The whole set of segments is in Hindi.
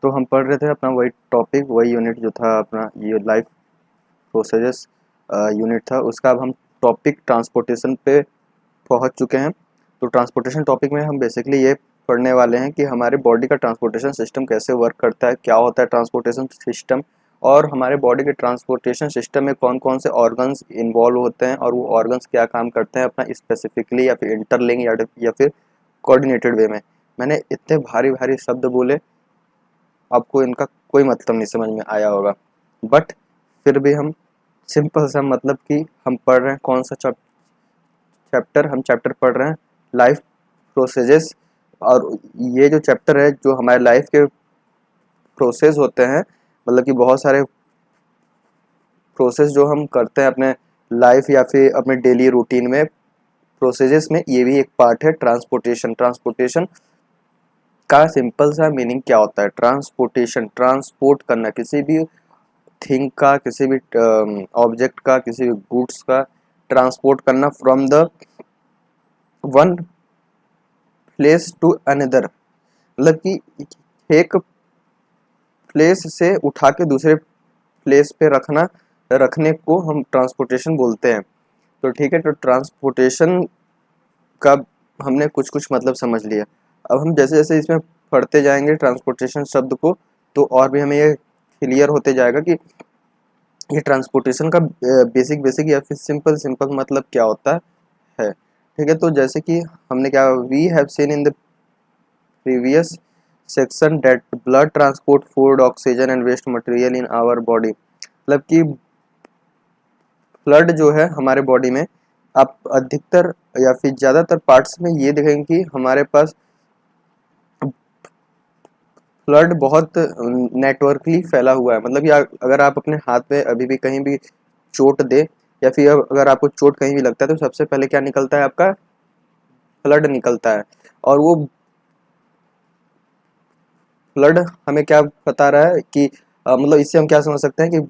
तो हम पढ़ रहे थे अपना वही टॉपिक, वही यूनिट जो था अपना ये लाइफ प्रोसेसेस यूनिट था, उसका अब हम टॉपिक ट्रांसपोर्टेशन पे पहुंच चुके हैं। तो ट्रांसपोर्टेशन टॉपिक में हम बेसिकली ये पढ़ने वाले हैं कि हमारे बॉडी का ट्रांसपोर्टेशन सिस्टम कैसे वर्क करता है, क्या होता है ट्रांसपोर्टेशन सिस्टम, और हमारे बॉडी के ट्रांसपोर्टेशन सिस्टम में कौन कौन से ऑर्गन्स इन्वॉल्व होते हैं और वो ऑर्गन्स क्या काम करते हैं अपना स्पेसिफिकली, या फिर इंटरलिंक या फिर कोऑर्डिनेटेड वे में। मैंने इतने भारी भारी शब्द बोले, आपको इनका कोई मतलब नहीं समझ में आया होगा, बट फिर भी हम सिंपल सा मतलब कि हम पढ़ रहे हैं कौन सा चैप्टर, हम चैप्टर पढ़ रहे हैं लाइफ प्रोसेसेस। और ये जो चैप्टर है जो हमारे लाइफ के प्रोसेस होते हैं, मतलब कि बहुत सारे प्रोसेस जो हम करते हैं अपने लाइफ या फिर अपने डेली रूटीन में, प्रोसेसेस में ये भी एक पार्ट है ट्रांसपोर्टेशन। ट्रांसपोर्टेशन का सिंपल सा मीनिंग क्या होता है? ट्रांसपोर्टेशन, ट्रांसपोर्ट करना किसी भी थिंग का, किसी भी ऑब्जेक्ट का, किसी भी गुड्स का ट्रांसपोर्ट करना from the one place to another, मतलब कि एक प्लेस से उठा के दूसरे प्लेस पे रखने को हम ट्रांसपोर्टेशन बोलते हैं। तो ठीक है, तो ट्रांसपोर्टेशन का हमने कुछ कुछ मतलब समझ लिया। अब हम जैसे जैसे इसमें पढ़ते जाएंगे ट्रांसपोर्टेशन शब्द को, तो और भी हमें ये क्लियर होते जाएगा कि ये ट्रांसपोर्टेशन का बेसिक बेसिक या फिर सिंपल सिंपल मतलब क्या होता है। ठीक है, तो जैसे कि हमने क्या, we have seen in the previous section that blood transport food, oxygen and waste material in our body. मतलब कि ब्लड जो है हमारे बॉडी में, आप अधिकतर या फिर ज़्यादातर पार्ट्स में ये देखेंगे कि हमारे पास ब्लड बहुत नेटवर्कली फैला हुआ है। मतलब कि अगर आप अपने हाथ में अभी भी कहीं भी चोट दे, या फिर अगर आपको चोट कहीं भी लगता है, तो सबसे पहले क्या निकलता है? आपका ब्लड निकलता है। और वो ब्लड हमें क्या बता रहा है कि मतलब इससे हम क्या समझ सकते हैं कि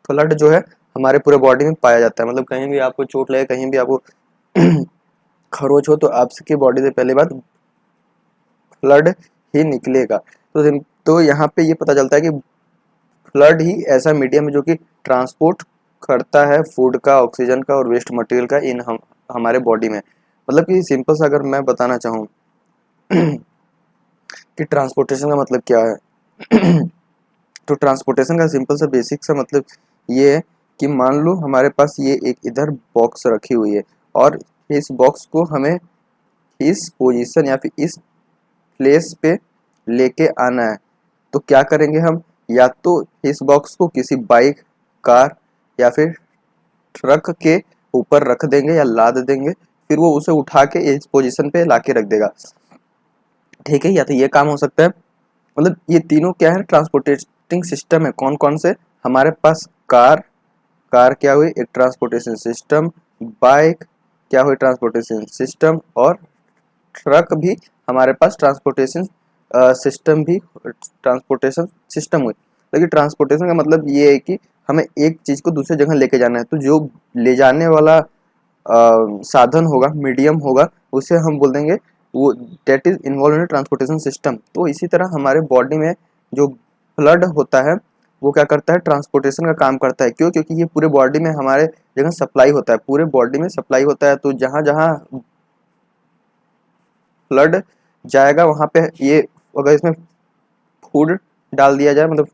ब्लड जो है हमारे पूरे बॉडी में पाया जाता है। मतलब कहीं भी आपको चोट लगे, कहीं भी आपको खरोच हो, तो आपकी बॉडी से पहले बात ब्लड ही निकलेगा। तो यहाँ पे ये पता चलता है कि ब्लड ही ऐसा मीडियम है जो कि ट्रांसपोर्ट करता है फूड का, ऑक्सीजन का और वेस्ट मटेरियल का हमारे बॉडी में। मतलब कि सिंपल सा अगर मैं बताना चाहूँ कि ट्रांसपोर्टेशन का मतलब क्या है तो ट्रांसपोर्टेशन का सिंपल सा बेसिक सा मतलब ये है कि मान लो हमारे पास ये एक इधर बॉक्स रखी हुई है, और इस बॉक्स को हमें इस पोजीशन या फिर इस प्लेस पे लेके आना है। तो क्या करेंगे हम? या तो इस बॉक्स को किसी बाइक, कार या फिर ट्रक के ऊपर रख देंगे या लाद देंगे, फिर वो उसे उठा के इस पोजीशन पे लाके रख देगा। ठीक है, या तो ये काम हो सकता है। मतलब ये तीनों क्या है? ट्रांसपोर्टेटिंग सिस्टम है। कौन कौन से? हमारे पास कार, कार क्या हुई? एक ट्रांसपोर्टेशन सिस्टम। बाइक क्या हुई? Transportation system. और ट्रक भी हमारे पास ट्रांसपोर्टेशन सिस्टम हुई। लेकिन ट्रांसपोर्टेशन का मतलब ये है कि हमें एक चीज़ को दूसरी जगह लेके जाना है, तो जो ले जाने वाला साधन होगा, मीडियम होगा, उसे हम बोल देंगे वो that is involve in transportation system. तो इसी तरह हमारे बॉडी में जो ब्लड होता है वो क्या करता है? ट्रांसपोर्टेशन का काम करता है। क्यों? क्योंकि ये पूरे बॉडी में हमारे जगह सप्लाई होता है, पूरे बॉडी में सप्लाई होता है। तो जहाँ जहाँ ब्लड जाएगा वहाँ पे ये, अगर इसमें फूड डाल दिया जाए, मतलब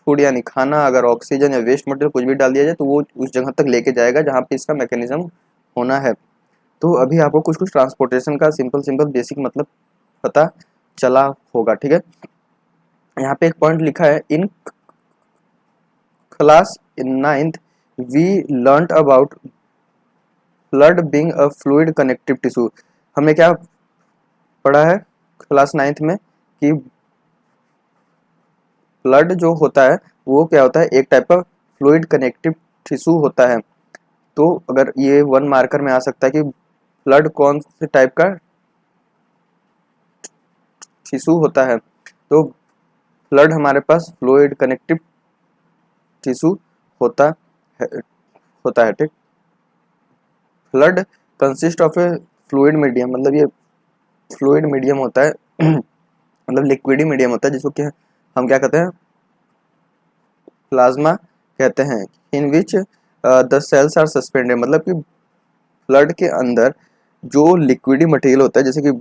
फूड यानी खाना, अगर ऑक्सीजन या वेस्ट मटेरियल कुछ भी डाल दिया जाए, तो वो उस जगह तक लेके जाएगा जहाँ पे इसका मैकेनिज्म होना है। तो अभी आपको कुछ कुछ ट्रांसपोर्टेशन का सिंपल सिंपल बेसिक मतलब पता चला होगा। ठीक है, यहाँ पे एक पॉइंट लिखा है, in class in ninth we learn about blood being a fluid connective tissue. हमने क्या पढ़ा है क्लास नाइन्थ में कि ब्लड जो होता है वो क्या होता है? एक टाइप का फ्लूइड कनेक्टिव टिश्यू होता है। तो अगर ये वन मार्कर में आ सकता है कि ब्लड कौन से टाइप का टिश्यू होता है, तो ब्लड हमारे पास फ्लूइड कनेक्टिव टिश्यू होता है होता है। ठीक, blood consist of A fluid medium, मतलब ये फ्लूइड मीडियम होता है मतलब लिक्विडी मीडियम होता है, जिसको कि हम क्या कहते हैं, प्लाज्मा कहते हैं। In which the cells are suspended, मतलब कि ब्लड के अंदर जो लिक्विडी मटेरियल होता है,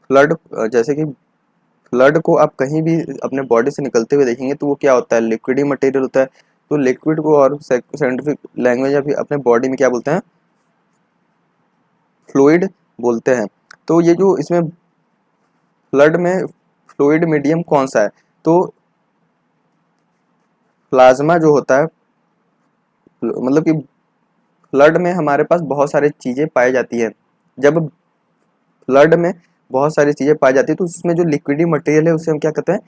ब्लड जैसे कि ब्लड को आप कहीं भी अपने बॉडी से निकलते हुए देखेंगे तो वो क्या होता है, लिक्विडी मटेरियल होता है। तो लिक्विड को और साइंटिफिक लैंग्वेज या फिर अपने बॉडी में क्या बोलते हैं, फ्लूइड बोलते हैं। तो ये जो इसमें ब्लड में फ्लूइड मीडियम कौन सा है, तो प्लाज्मा जो होता है, मतलब कि ब्लड में हमारे पास बहुत सारी चीजें पाई जाती है। जब ब्लड में बहुत सारी चीजें पाई जाती है तो उसमें जो लिक्विडी मटेरियल है उसे हम क्या कहते हैं,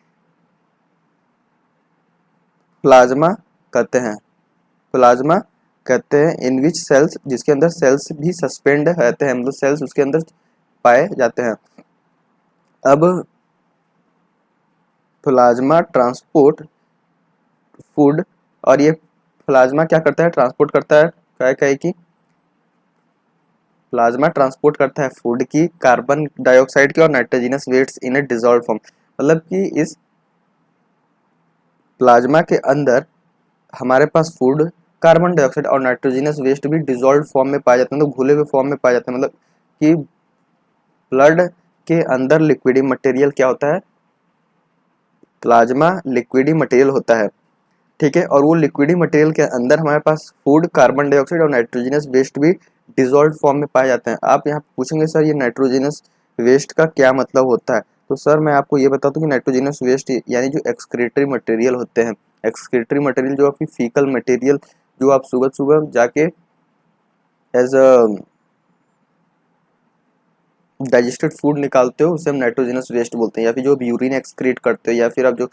प्लाज्मा कहते हैं। प्लाज्मा कहते हैं। इन विच सेल्स, जिसके अंदर सेल्स भी सस्पेंड रहते हैं, मतलब सेल्स उसके अंदर पाए जाते हैं। अब प्लाज्मा ट्रांसपोर्ट फूड, और ये प्लाज्मा क्या करता है, ट्रांसपोर्ट करता है, क्या है कि प्लाज्मा ट्रांसपोर्ट करता है फूड की, कार्बन डाइऑक्साइड की और नाइट्रोजनस वेट्स इन ए डिजॉल्व फॉर्म। मतलब कि इस प्लाज्मा के अंदर हमारे पास फूड, कार्बन डाइऑक्साइड और नाइट्रोजनस वेस्ट भी डिजॉल्व फॉर्म में पाए जाते हैं, तो घुले हुए फॉर्म में पाए जाते हैं। मतलब कि ब्लड के अंदर लिक्विडी मटेरियल क्या होता है, प्लाज्मा लिक्विडी मटेरियल होता है, ठीक है। और वो लिक्विडी मटेरियल के अंदर हमारे पास फूड, कार्बन डाइऑक्साइड और नाइट्रोजनस वेस्ट भी डिजॉल्व फॉर्म में पाए जाते हैं। आप यहाँ पूछेंगे सर ये नाइट्रोजनस वेस्ट का क्या मतलब होता है, तो सर मैं आपको ये बता दूं कि नाइट्रोजनस वेस्ट यानी जो एक्सक्रीटरी मटेरियल होते हैं, एक्सक्रीटरी मटेरियल जो आपकी फीकल मटेरियल, जो आप सुबह सुबह जाके एज अ डाइजेस्टेड फूड निकालते हो, उसे हम नाइट्रोजनस वेस्ट बोलते हैं। या फिर जो यूरिन एक्सक्रीट करते हो या फिर आप जो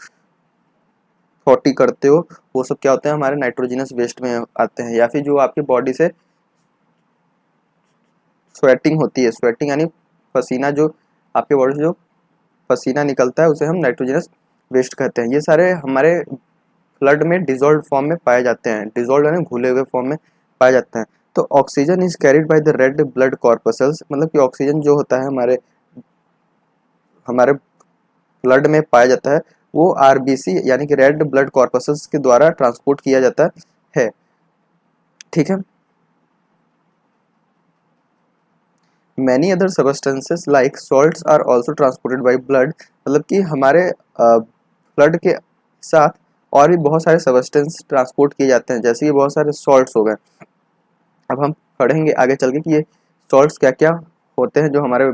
पॉटी करते हो, वो सब क्या होते हैं, हमारे नाइट्रोजनस वेस्ट में आते हैं। या फिर जो आपके बॉडी से स्वेटिंग होती है, स्वेटिंग यानी पसीना, जो आपके बॉडी से जो पसीना निकलता है उसे हम नाइट्रोजनस वेस्ट कहते हैं। ये सारे हमारे ब्लड में डिजॉल्व फॉर्म में पाए जाते हैं, डिजॉल्व यानी घुले हुए फॉर्म में पाए जाते हैं। तो oxygen is carried by the red blood corpuscles, मतलब कि ऑक्सीजन जो होता है हमारे हमारे ब्लड में पाया जाता है, वो आरबीसी यानी कि रेड ब्लड कॉर्पसल्स के द्वारा ट्रांसपोर्ट किया जाता है, ठीक है। Many other substances like salts are also transported by blood, मतलब कि हमारे ब्लड के साथ और भी बहुत सारे सबस्टेंस ट्रांसपोर्ट किए जाते हैं, जैसे कि बहुत सारे सॉल्ट्स हो गए। अब हम पढ़ेंगे आगे चल के कि ये सॉल्ट्स क्या क्या होते हैं जो हमारे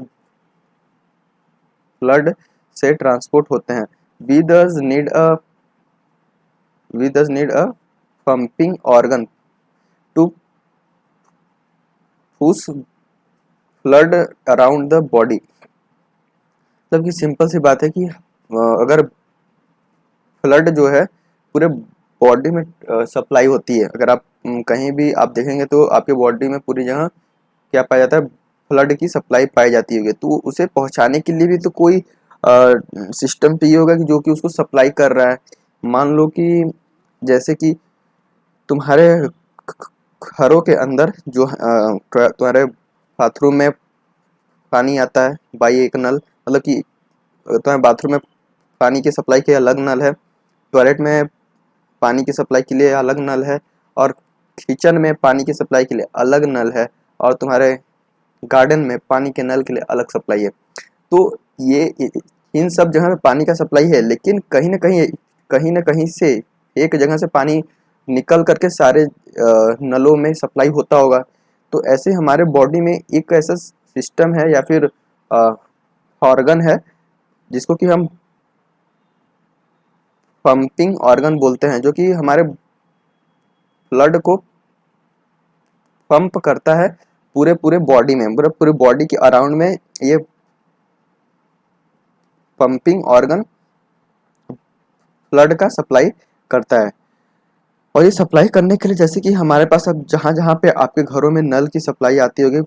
ब्लड से ट्रांसपोर्ट होते हैं। We thus need a we thus need a pumping organ to push blood around the body. मतलब कि सिंपल सी बात है कि अगर ब्लड जो है पूरे बॉडी में सप्लाई होती है, अगर आप कहीं भी आप देखेंगे तो आपके बॉडी में पूरी जगह क्या पाया जाता है, ब्लड की सप्लाई पाई जाती होगी। तो उसे पहुंचाने के लिए भी तो कोई सिस्टम चाहिए होगा कि जो कि उसको सप्लाई कर रहा है। मान लो कि जैसे कि तुम्हारे घरों के अंदर जो तुम्हारे बाथरूम में पानी आता है बाई एक नल, मतलब कि तुम्हारे बाथरूम में पानी की सप्लाई के अलग नल है, टॉयलेट में पानी की सप्लाई के लिए अलग नल है, और किचन में पानी की सप्लाई के लिए अलग नल है, और तुम्हारे गार्डन में पानी के नल के लिए अलग सप्लाई है। तो ये इन सब जगह पे पानी का सप्लाई है, लेकिन कहीं ना कहीं से एक जगह से पानी निकल करके सारे नलों में सप्लाई होता होगा। तो ऐसे हमारे बॉडी में एक ऐसा सिस्टम है या फिर ऑर्गन है जिसको कि हम पंपिंग ऑर्गन बोलते हैं, जो कि हमारे ब्लड को पंप करता है पूरे पूरे बॉडी में, पूरे पूरे बॉडी के अराउंड में ये पंपिंग ऑर्गन ब्लड का सप्लाई करता है। और ये सप्लाई करने के लिए जैसे कि हमारे पास अब जहाँ जहाँ पे आपके घरों में नल की सप्लाई आती होगी,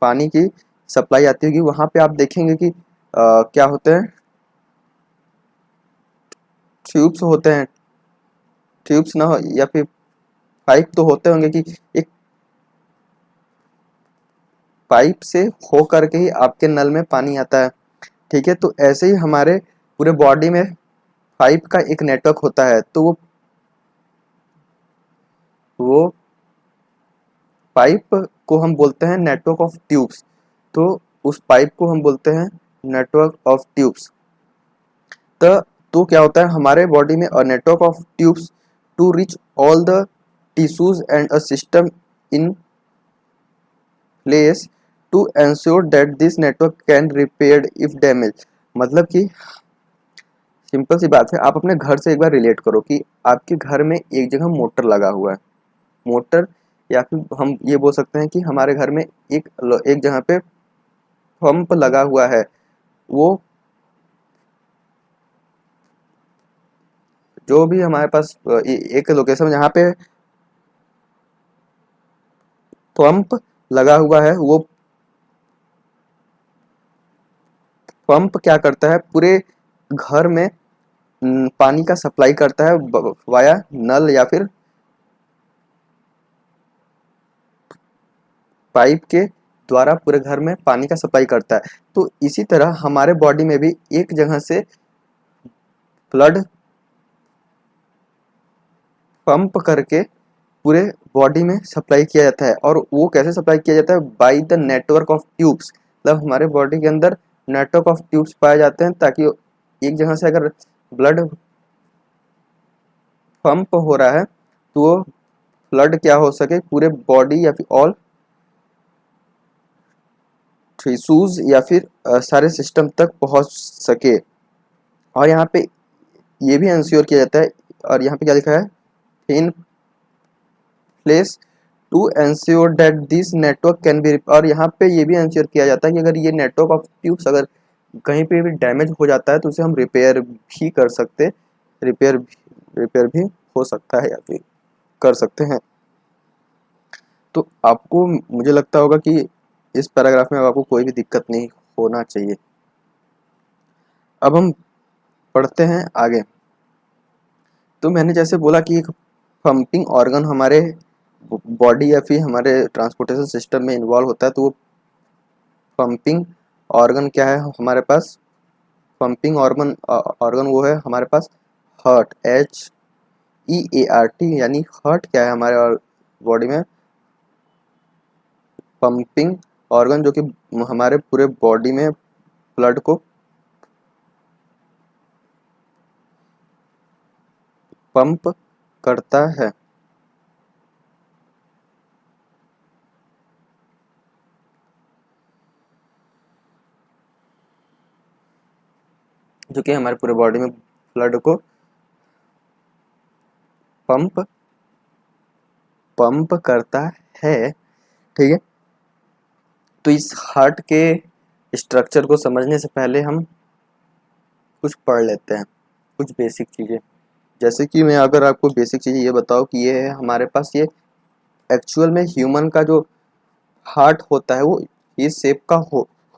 पानी की सप्लाई आती होगी, वहाँ पे आप देखेंगे कि क्या होते हैं, ट्यूब्स होते हैं। ट्यूब्स ना हो या फिर पाइप तो होते होंगे कि एक पाइप से हो करके ही आपके नल में पानी आता है, ठीक है। तो ऐसे ही हमारे पूरे बॉडी में पाइप का एक नेटवर्क होता है, तो वो पाइप को हम बोलते हैं नेटवर्क ऑफ ट्यूब्स। तो उस पाइप को हम बोलते हैं नेटवर्क ऑफ ट्यूब्स। तो क्या होता है हमारे बॉडी में, a network of tubes to reach all the tissues and a system in place to ensure that this network can repaired if damage. मतलब कि सिंपल सी बात है, आप अपने घर से एक बार रिलेट करो कि आपके घर में एक जगह मोटर लगा हुआ है, मोटर, या फिर हम ये बोल सकते हैं कि हमारे घर में एक जगह पे पंप लगा हुआ है। वो जो भी हमारे पास एक लोकेशन जहाँ पे पंप लगा हुआ है, वो पंप क्या करता है, पूरे घर में पानी का सप्लाई करता है वाया नल या फिर पाइप के द्वारा पूरे घर में पानी का सप्लाई करता है। तो इसी तरह हमारे बॉडी में भी एक जगह से ब्लड पंप करके पूरे बॉडी में सप्लाई किया जाता है। और वो कैसे सप्लाई किया जाता है, by the network of tubes. मतलब हमारे बॉडी के अंदर नेटवर्क ऑफ ट्यूब्स पाए जाते हैं, ताकि एक जगह से अगर ब्लड पंप हो रहा है तो वो ब्लड क्या हो सके, पूरे बॉडी या फिर ऑल टिश्यूज या फिर सारे सिस्टम तक पहुंच सके। और यहाँ पे ये भी इंश्योर किया जाता है, और यहाँ पे क्या लिखा है, in place to ensure that this network can be, और यहाँ पे ये भी एंश्योर किया जाता है कि अगर ये नेटवर्क ऑफ ट्यूब्स अगर कहीं पे भी डैमेज हो जाता है तो उसे हम रिपेयर भी कर सकते, रिपेयर रिपेयर भी हो सकता है या फिर कर सकते हैं। तो आपको, मुझे लगता होगा कि इस पैराग्राफ में आपको कोई भी दिक्कत नहीं होना चाहिए। अब हम पढ़ते हैं आगे। तो मैंने जैसे बोला कि एक पंपिंग ऑर्गन हमारे बॉडी या फिर हमारे ट्रांसपोर्टेशन सिस्टम में इन्वॉल्व होता है, तो वो पंपिंग ऑर्गन क्या है हमारे पास, पंपिंग ऑर्गन वो है हमारे पास हार्ट, HEART, यानी हार्ट क्या है हमारे बॉडी में, पंपिंग ऑर्गन जो कि हमारे पूरे बॉडी में ब्लड को पंप करता है। जो कि हमारे पूरे बॉडी में ब्लड को पंप करता है। ठीक है, तो इस हार्ट के स्ट्रक्चर को समझने से पहले हम कुछ पढ़ लेते हैं, कुछ बेसिक चीज़ें। जैसे कि मैं अगर आपको बेसिक चीज़ें ये बताऊँ कि ये है हमारे पास, ये एक्चुअल में ह्यूमन का जो हार्ट होता है वो इस शेप का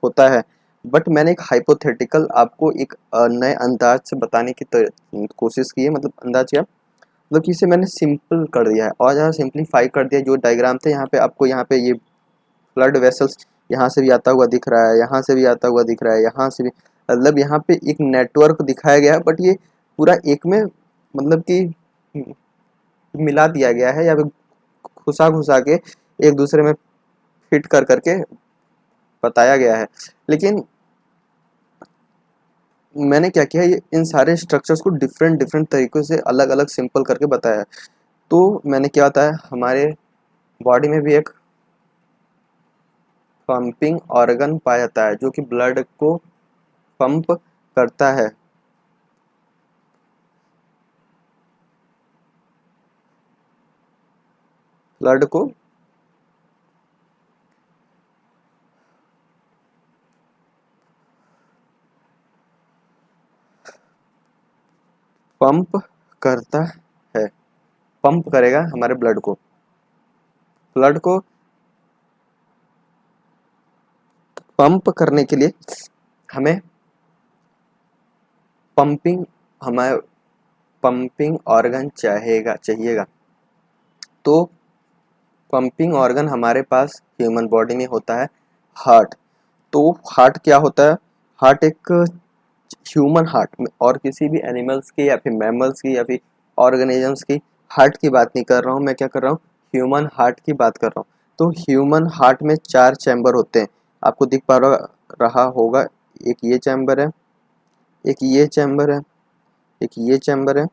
होता है। बट मैंने एक हाइपोथेटिकल आपको एक नए अंदाज से बताने की कोशिश की है, मतलब अंदाज क्या, मतलब कि इसे मैंने सिंपल कर दिया है और ज़्यादा सिंप्लीफाई कर दिया। जो डायग्राम थे यहाँ पे आपको, यहाँ पे ये ब्लड वेसल्स यहाँ से भी आता हुआ दिख रहा है, यहाँ से भी आता हुआ दिख रहा है, यहाँ से भी, मतलब यहाँ पे एक नेटवर्क दिखाया गया है। बट ये पूरा एक में मतलब कि मिला दिया गया है, या फिर घुसा घुसा के एक दूसरे में फिट कर करके बताया गया है। लेकिन मैंने क्या किया, ये इन सारे स्ट्रक्चर्स को डिफरेंट डिफरेंट तरीक़ों से अलग अलग सिंपल करके बताया है। तो मैंने क्या होता है, हमारे बॉडी में भी एक पंपिंग ऑर्गन पाया जाता है जो कि ब्लड को पंप करता है। ब्लड को पंप करता है, पंप करेगा हमारे ब्लड को पंप करने के लिए हमें हमारे पंपिंग ऑर्गन चाहिएगा। तो पंपिंग ऑर्गन हमारे पास ह्यूमन बॉडी में होता है हार्ट। तो हार्ट क्या होता है, हार्ट एक ह्यूमन हार्ट में, और किसी भी एनिमल्स की या फिर मैमल्स की या फिर ऑर्गेनिजम्स की हार्ट की बात नहीं कर रहा हूँ, मैं क्या कर रहा हूँ, ह्यूमन हार्ट की बात कर रहा हूँ। तो ह्यूमन हार्ट में 4 चैम्बर होते हैं, आपको दिख पा रहा होगा, एक ये चैम्बर है, एक ये चैम्बर है, एक ये चैम्बर है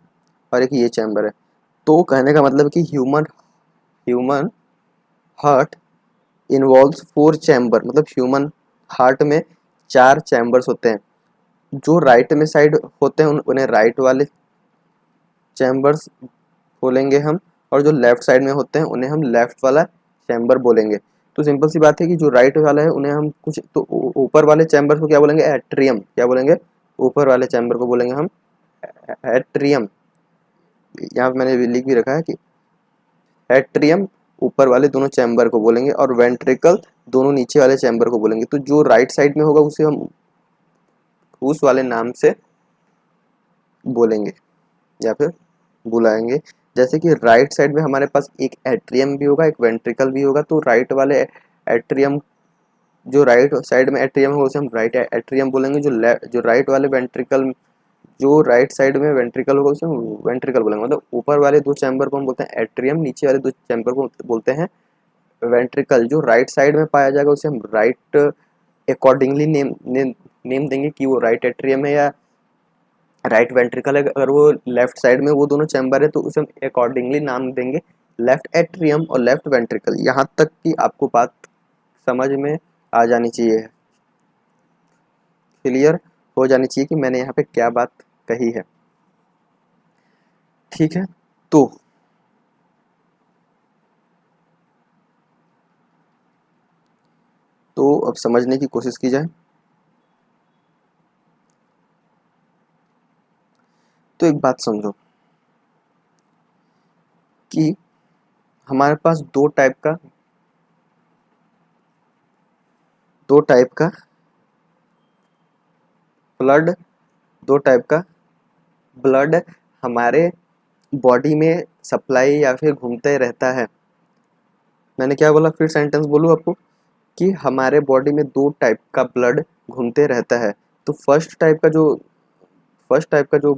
और एक ये चैम्बर है। तो कहने का मतलब कि human human heart involves 4 chamber, मतलब ह्यूमन हार्ट में 4 चैम्बर्स होते हैं। जो राइट में साइड होते हैं उन्हें राइट वाले चैम्बर्स बोलेंगे हम, और जो लेफ्ट साइड में होते हैं उन्हें हम लेफ्ट वाला चैम्बर बोलेंगे। तो सिंपल सी बात है कि जो राइट वाला है उन्हें हम कुछ तो ऊपर वाले चैम्बर को क्या बोलेंगे, एट्रियम। क्या बोलेंगे, ऊपर वाले चैम्बर को बोलेंगे हम एट्रियम। यहाँ पे मैंने लिख भी रखा है कि एट्रियम ऊपर वाले दोनों चैम्बर को बोलेंगे और वेंट्रिकल दोनों नीचे वाले चैम्बर को बोलेंगे। तो जो राइट साइड में होगा उसे हम उस वाले नाम से बोलेंगे या फिर बुलाएंगे। जैसे कि राइट साइड में हमारे पास एक एट्रियम भी होगा, एक वेंट्रिकल भी होगा। तो राइट वाले एट्रियम, जो राइट साइड में एट्रियम होगा उसे हम राइट एट्रियम बोलेंगे। जो राइट वाले वेंट्रिकल, जो राइट साइड में वेंट्रिकल होगा उसे हम वेंट्रिकल बोलेंगे। मतलब ऊपर वाले 2 चैम्बर को हम बोलते हैं एट्रियम, नीचे वाले 2 चैम्बर को बोलते हैं वेंट्रिकल। जो राइट साइड में पाया जाएगा उसे हम राइट अकॉर्डिंगली नेम देंगे कि वो राइट एट्रियम है या राइट वेंट्रिकल है। अगर वो लेफ्ट साइड में वो दोनों चैम्बर है तो उसे हम अकॉर्डिंगली नाम देंगे लेफ्ट एट्रियम और लेफ्ट वेंट्रिकल। यहाँ तक कि आपको बात समझ में आ जानी चाहिए, क्लियर हो जानी चाहिए कि मैंने यहाँ पे क्या बात कही है। ठीक है, तो अब समझने की कोशिश की जाए। तो एक बात समझो कि हमारे पास दो टाइप का ब्लड दो टाइप का ब्लड हमारे बॉडी में सप्लाई या फिर घूमते रहता है। मैंने क्या बोला, फिर सेंटेंस बोलूँ आपको कि हमारे बॉडी में 2 टाइप का ब्लड घूमते रहता है। तो फर्स्ट टाइप का जो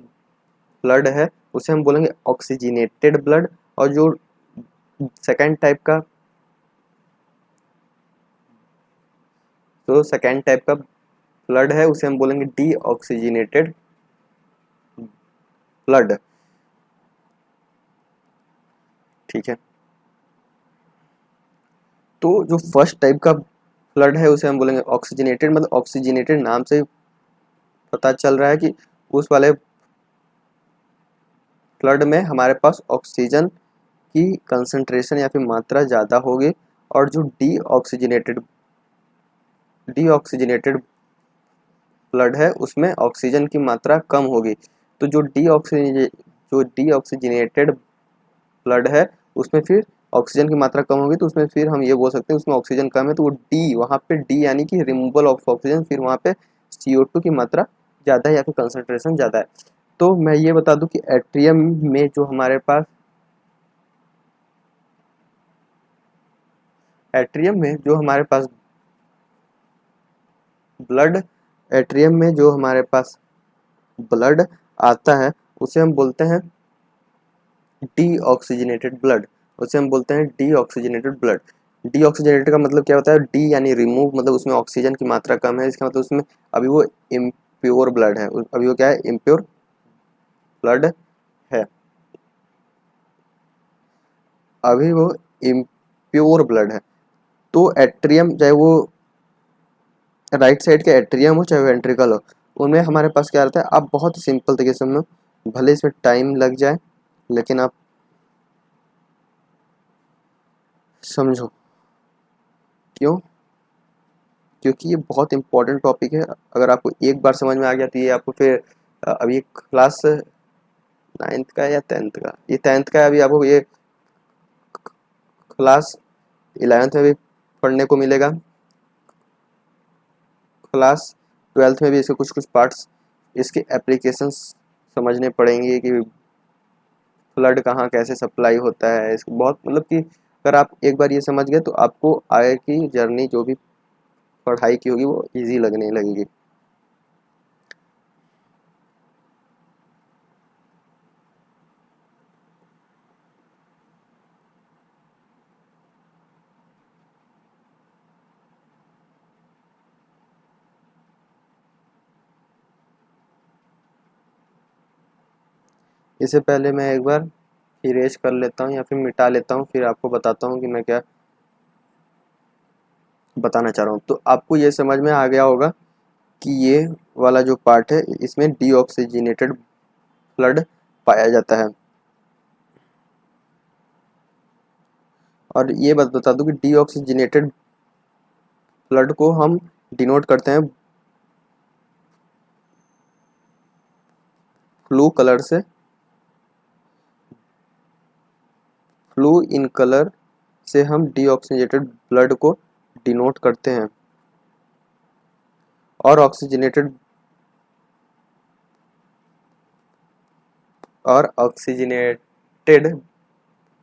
ब्लड है उसे हम बोलेंगे ऑक्सीजनेटेड ब्लड, और जो सेकेंड टाइप का ब्लड है उसे हम बोलेंगे डीऑक्सीजनेटेड ब्लड। ठीक है, तो जो फर्स्ट टाइप का ब्लड है उसे हम बोलेंगे ऑक्सीजनेटेड। मतलब ऑक्सीजनेटेड नाम से पता चल रहा है कि उस वाले ब्लड में हमारे पास ऑक्सीजन की कंसंट्रेशन या फिर मात्रा ज़्यादा होगी, और जो डीऑक्सीजनेटेड ब्लड है उसमें ऑक्सीजन की मात्रा कम होगी। तो जो डीऑक्सीजनेटेड ब्लड है उसमें फिर ऑक्सीजन की मात्रा कम होगी, तो उसमें फिर हम ये बोल सकते हैं उसमें ऑक्सीजन कम है। तो वो वहाँ पे डी यानी कि रिमूवल ऑफ ऑक्सीजन, फिर वहाँ पे CO2 की मात्रा ज़्यादा है या फिर कंसंट्रेशन ज़्यादा है। तो मैं ये बता दूं कि एट्रियम में जो हमारे पास ब्लड एट्रियम में जो हमारे पास ब्लड आता है उसे हम बोलते हैं डीऑक्सीजनेटेड ब्लड। उसे हम बोलते हैं डीऑक्सीजनेटेड ब्लड। डीऑक्सीजनेटेड का मतलब क्या होता है, डी यानी रिमूव, मतलब उसमें ऑक्सीजन की मात्रा कम है। इसका मतलब उसमें अभी वो इम्प्योर ब्लड है, अभी वो क्या है, इम्प्योर ब्लड है, अभी वो इम्प्योर ब्लड है। तो एट्रियम, चाहे वो राइट साइड के एट्रियम हो चाहे वेंट्रिकल हो, उनमें हमारे पास क्या रहता है, आप बहुत सिंपल तरीके से समझो, भले इसमें टाइम लग जाए लेकिन आप समझो। क्यों? क्योंकि ये बहुत इंपॉर्टेंट टॉपिक है। अगर आपको एक बार समझ में आ गया तो ये आपको फिर अभी क्लास 9th का या 10th का, ये 10th का है, अभी आपको ये क्लास 11th में भी पढ़ने को मिलेगा, क्लास 12th में भी इसके कुछ कुछ पार्ट्स, इसके एप्लीकेशंस समझने पड़ेंगे कि फ्लड कहाँ कैसे सप्लाई होता है। इसको बहुत, मतलब कि अगर आप एक बार ये समझ गए तो आपको आगे की जर्नी जो भी पढ़ाई की होगी वो इजी लगने लगेगी। इससे पहले मैं एक बार इरेज कर लेता हूँ या फिर मिटा लेता हूँ, फिर आपको बताता हूँ कि मैं क्या बताना चाह रहा हूँ। तो आपको ये समझ में आ गया होगा कि ये वाला जो पार्ट है इसमें डीऑक्सीजनेटेड ब्लड पाया जाता है। और ये बात बता दूं कि डीऑक्सीजनेटेड ब्लड को हम डिनोट करते हैं ब्लू कलर से, ब्लू इन कलर से हम डीऑक्सीजनेटेड ब्लड को डिनोट करते हैं। और ऑक्सीजनेटेड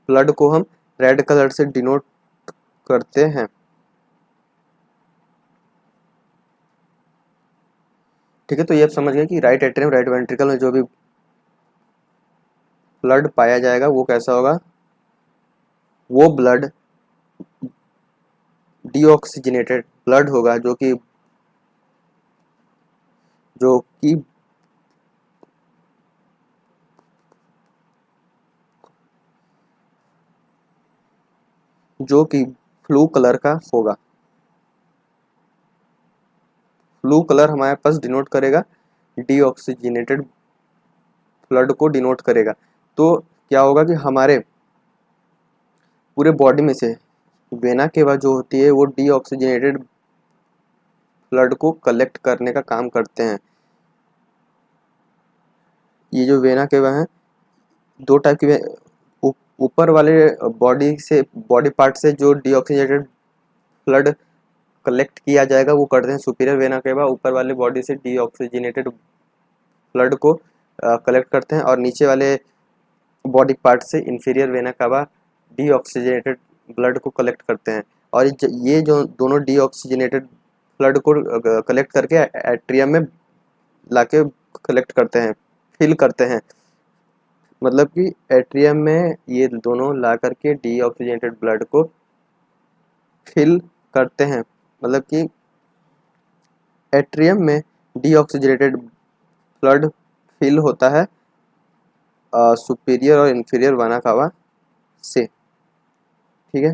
ब्लड को हम रेड कलर से डिनोट करते हैं। ठीक है, तो ये आप समझ गए कि राइट एट्रियम राइट वेंट्रिकल में जो भी ब्लड पाया जाएगा वो कैसा होगा, वो ब्लड डीऑक्सीजनेटेड ब्लड होगा, जो कि ब्लू कलर का होगा। ब्लू कलर हमारे पास डिनोट करेगा, डीऑक्सीजनेटेड ब्लड को डिनोट करेगा। तो क्या होगा कि हमारे पूरे बॉडी में से वेना केवा जो होती है वो डीऑक्सीजनेटेड ब्लड को कलेक्ट करने का काम करते हैं। ये जो वेना केवा है दो टाइप के ऊपर वाले बॉडी पार्ट से जो डीऑक्सीजनेटेड ब्लड कलेक्ट किया जाएगा वो करते हैं सुपीरियर वेना केवा, ऊपर वाले बॉडी से डीऑक्सीजनेटेड ब्लड को कलेक्ट करते हैं, और नीचे वाले बॉडी पार्ट से inferior vena cava deoxygenated blood को कलेक्ट करते हैं। और ये जो दोनों डीऑक्सीजनेटेड ब्लड को कलेक्ट करके एट्रियम में लाके कलेक्ट करते हैं, फिल करते हैं। मतलब कि एट्रियम में ये दोनों ला करके डीऑक्सीजनेटेड ब्लड को फिल करते हैं। मतलब कि एट्रियम में डीऑक्सीजनेटेड ब्लड फिल होता है सुपीरियर और इंफीरियर वेना कावा से। ठीक है,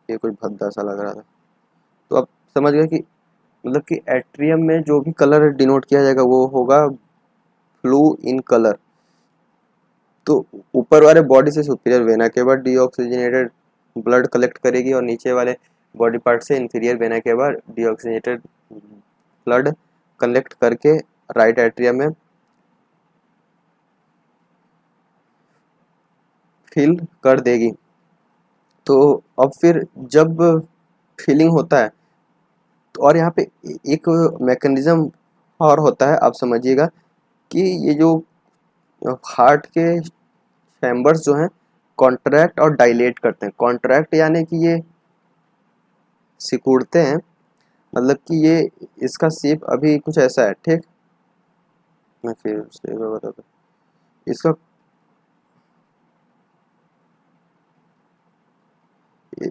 ये कुछ भद्दा सा लग रहा था। तो अब समझ गए कि मतलब कि एट्रियम में जो भी कलर डिनोट किया जाएगा वो होगा ब्लू इन कलर। तो ऊपर वाले बॉडी से सुपीरियर वेना के बाद डीऑक्सीजनेटेड ब्लड कलेक्ट करेगी, और नीचे वाले बॉडी पार्ट से इंफीरियर वेना के बाद डीऑक्सीजनेटेड ब्लड कलेक्ट करके राइट एट्रियम में फिल कर देगी। तो अब फिर जब फिलिंग होता है तो और यहाँ पे एक मैकेनिज्म और होता है, आप समझिएगा कि ये जो हार्ट के चैम्बर्स जो हैं कॉन्ट्रैक्ट और डायलेट करते हैं। कॉन्ट्रैक्ट यानी कि ये सिकुड़ते हैं, मतलब कि ये इसका शेप अभी कुछ ऐसा है। ठीक, मैं फिर से एक बार बताता हूँ। इसका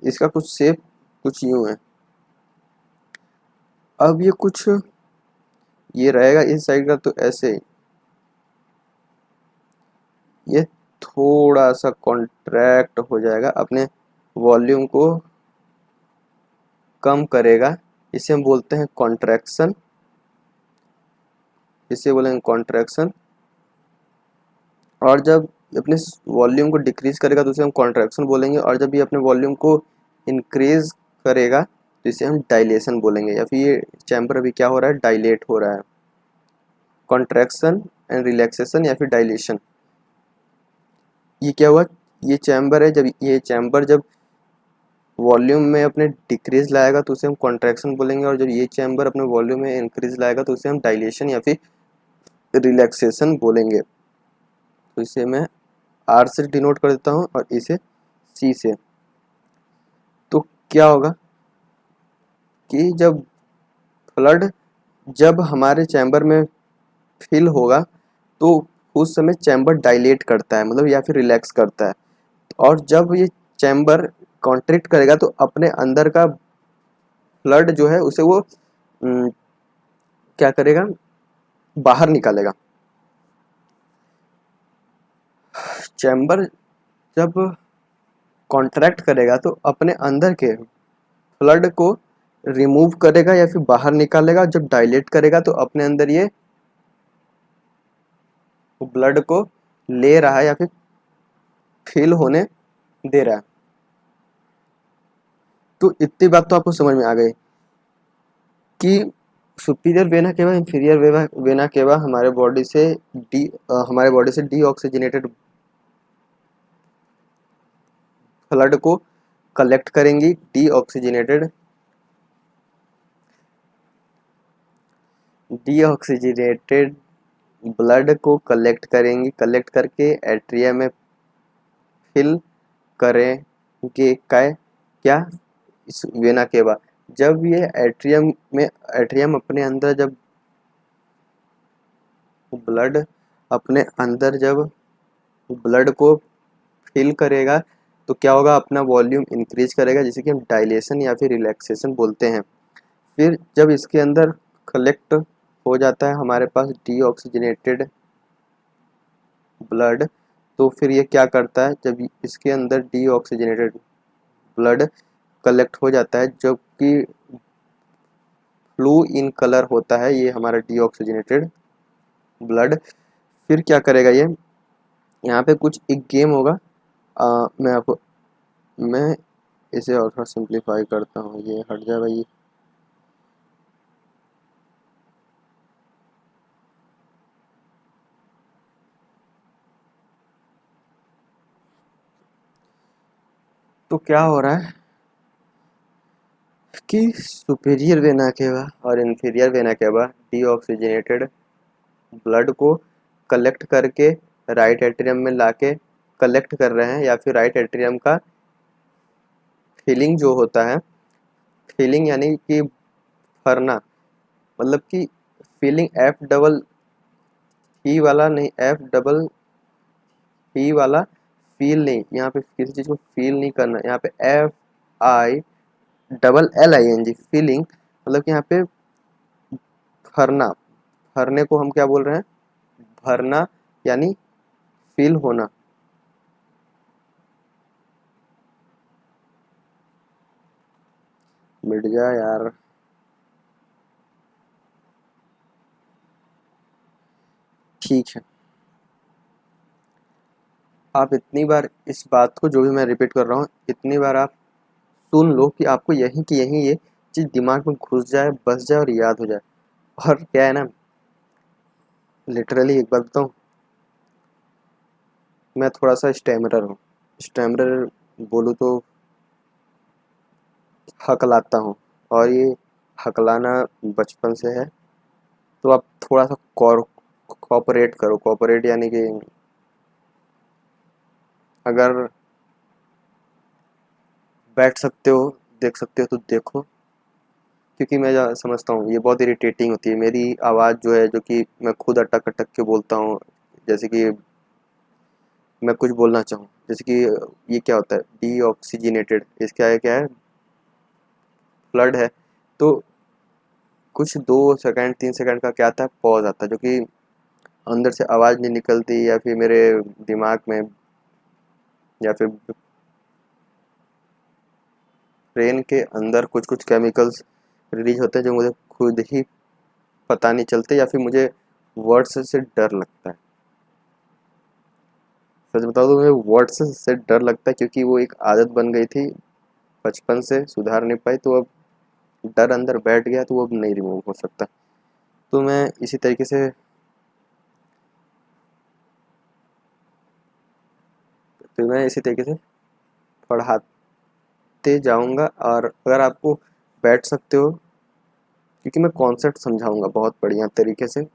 इसका कुछ शेप कुछ यूं है। अब ये कुछ ये रहेगा इस साइड का, तो ऐसे ही ये थोड़ा सा कॉन्ट्रैक्ट हो जाएगा, अपने वॉल्यूम को कम करेगा। इसे हम बोलते हैं कॉन्ट्रैक्शन, इसे बोलेंगे कॉन्ट्रैक्शन। और जब अपने वॉल्यूम को डिक्रीज करेगा तो इसे हम कॉन्ट्रैक्शन बोलेंगे, और जब ये अपने वॉल्यूम को इंक्रीज करेगा तो इसे हम डायलेशन बोलेंगे। या फिर ये चैम्बर अभी क्या हो रहा है, डायलेट हो रहा है। कॉन्ट्रैक्शन एंड रिलैक्सेशन या फिर डायलेशन। ये क्या हुआ, ये चैम्बर है, जब ये चैम्बर जब वॉल्यूम में अपने डिक्रीज लाएगा तो उसे हम कॉन्ट्रैक्शन बोलेंगे, और जब ये चैम्बर अपने वॉल्यूम में इंक्रीज लाएगा तो उसे हम डायलेशन या फिर रिलैक्सेशन बोलेंगे। तो इसे मैं आर से डिनोट कर देता हूँ और इसे सी से। तो क्या होगा कि जब हमारे चैम्बर में फिल होगा तो उस समय चैम्बर डायलेट करता है, मतलब या फिर रिलैक्स करता है। और जब ये चैम्बर कॉन्ट्रैक्ट करेगा तो अपने अंदर का ब्लड जो है उसे वो क्या करेगा, बाहर निकालेगा। चैम्बर जब कॉन्ट्रैक्ट करेगा तो अपने अंदर के फ्लड को रिमूव करेगा या फिर बाहर निकालेगा। जब डायलेट करेगा तो अपने अंदर ये ब्लड को ले रहा है या फिर फिल होने दे रहा है। तो इतनी बात तो आपको समझ में आ गई कि superior vena cava inferior vena cava हमारे बॉडी से डीऑक्सीजनेटेड फ्लड को कलेक्ट करेंगी। डीऑक्सीजनेटेड ब्लड को कलेक्ट करेंगी, कलेक्ट करके एट्रियम में फिल करेंगे। क्या इस वेना केवा जब ये एट्रियम अपने अंदर जब ब्लड अपने अंदर जब ब्लड को फिल करेगा तो क्या होगा, अपना वॉल्यूम इंक्रीज करेगा जिसे कि हम डायलेशन या फिर रिलैक्सेशन बोलते हैं। फिर जब इसके अंदर कलेक्ट हो जाता है हमारे पास डीऑक्सीजनेटेड ब्लड, तो फिर ये क्या करता है, जब इसके अंदर डीऑक्सीजनेटेड ब्लड कलेक्ट हो जाता है जो कि ब्लू इन कलर होता है, ये हमारा डीऑक्सीजनेटेड ब्लड, फिर क्या करेगा ये, यहाँ पे कुछ एक गेम होगा। मैं इसे और थोड़ा सिंप्लीफाई करता हूँ, ये हट जाए भाई। तो क्या हो रहा है कि सुपीरियर वेना केवा और inferior vena cava deoxygenated blood को कलेक्ट करके राइट एट्रियम में लाके कलेक्ट कर रहे हैं, या फिर राइट एट्रियम का फिलिंग जो होता है, फिलिंग यानी कि भरना, मतलब कि फीलिंग एफ डबल ई वाला नहीं, एफ डबल ई वाला फील नहीं, यहाँ पे किसी चीज़ को फील नहीं करना, यहाँ पे F I double L I N G feeling, मतलब कि यहाँ पे भरना, भरने को हम क्या बोल रहे हैं, भरना यानी फील होना। मिट जा यार। ठीक है, आप इतनी बार इस बात को, जो भी मैं रिपीट कर रहा हूँ, इतनी बार आप सुन लो कि आपको यहीं की यहीं ये चीज़ दिमाग में घुस जाए, बस जाए और याद हो जाए। और क्या है ना, लिटरली एक बात बताऊँ, मैं थोड़ा सा स्टैमरर हूँ। स्टैमरर बोलूँ तो हकलाता हूँ, और ये हकलाना बचपन से है। तो आप थोड़ा सा कॉपरेट करो, कॉपरेट यानी कि अगर बैठ सकते हो, देख सकते हो तो देखो, क्योंकि मैं समझता हूँ ये बहुत इरिटेटिंग होती है मेरी आवाज़ जो है, जो कि मैं खुद अटक अटक के बोलता हूँ। जैसे कि मैं कुछ बोलना चाहूँ, जैसे कि ये क्या होता है, डीऑक्सीजनेटेड, इसका क्या है, फ्लड है। तो कुछ 2 सेकंड 3 सेकंड का क्या आता है, पॉज आता है, जो कि अंदर से आवाज़ नहीं निकलती, या फिर मेरे दिमाग में या फिर ब्रेन के अंदर कुछ कुछ केमिकल्स रिलीज होते हैं जो मुझे खुद ही पता नहीं चलते, या फिर मुझे वर्ड्स से डर लगता है। सच बताओ तो मुझे वर्ड्स से डर लगता है, क्योंकि वो एक आदत बन गई थी बचपन से, सुधार नहीं पाई, तो अब डर अंदर बैठ गया, तो वो अब नहीं रिमूव हो सकता। तो मैं इसी तरीके से पढ़ाते जाऊंगा। और अगर आपको बैठ सकते हो, क्योंकि मैं कॉन्सेप्ट समझाऊंगा बहुत बढ़िया तरीके से,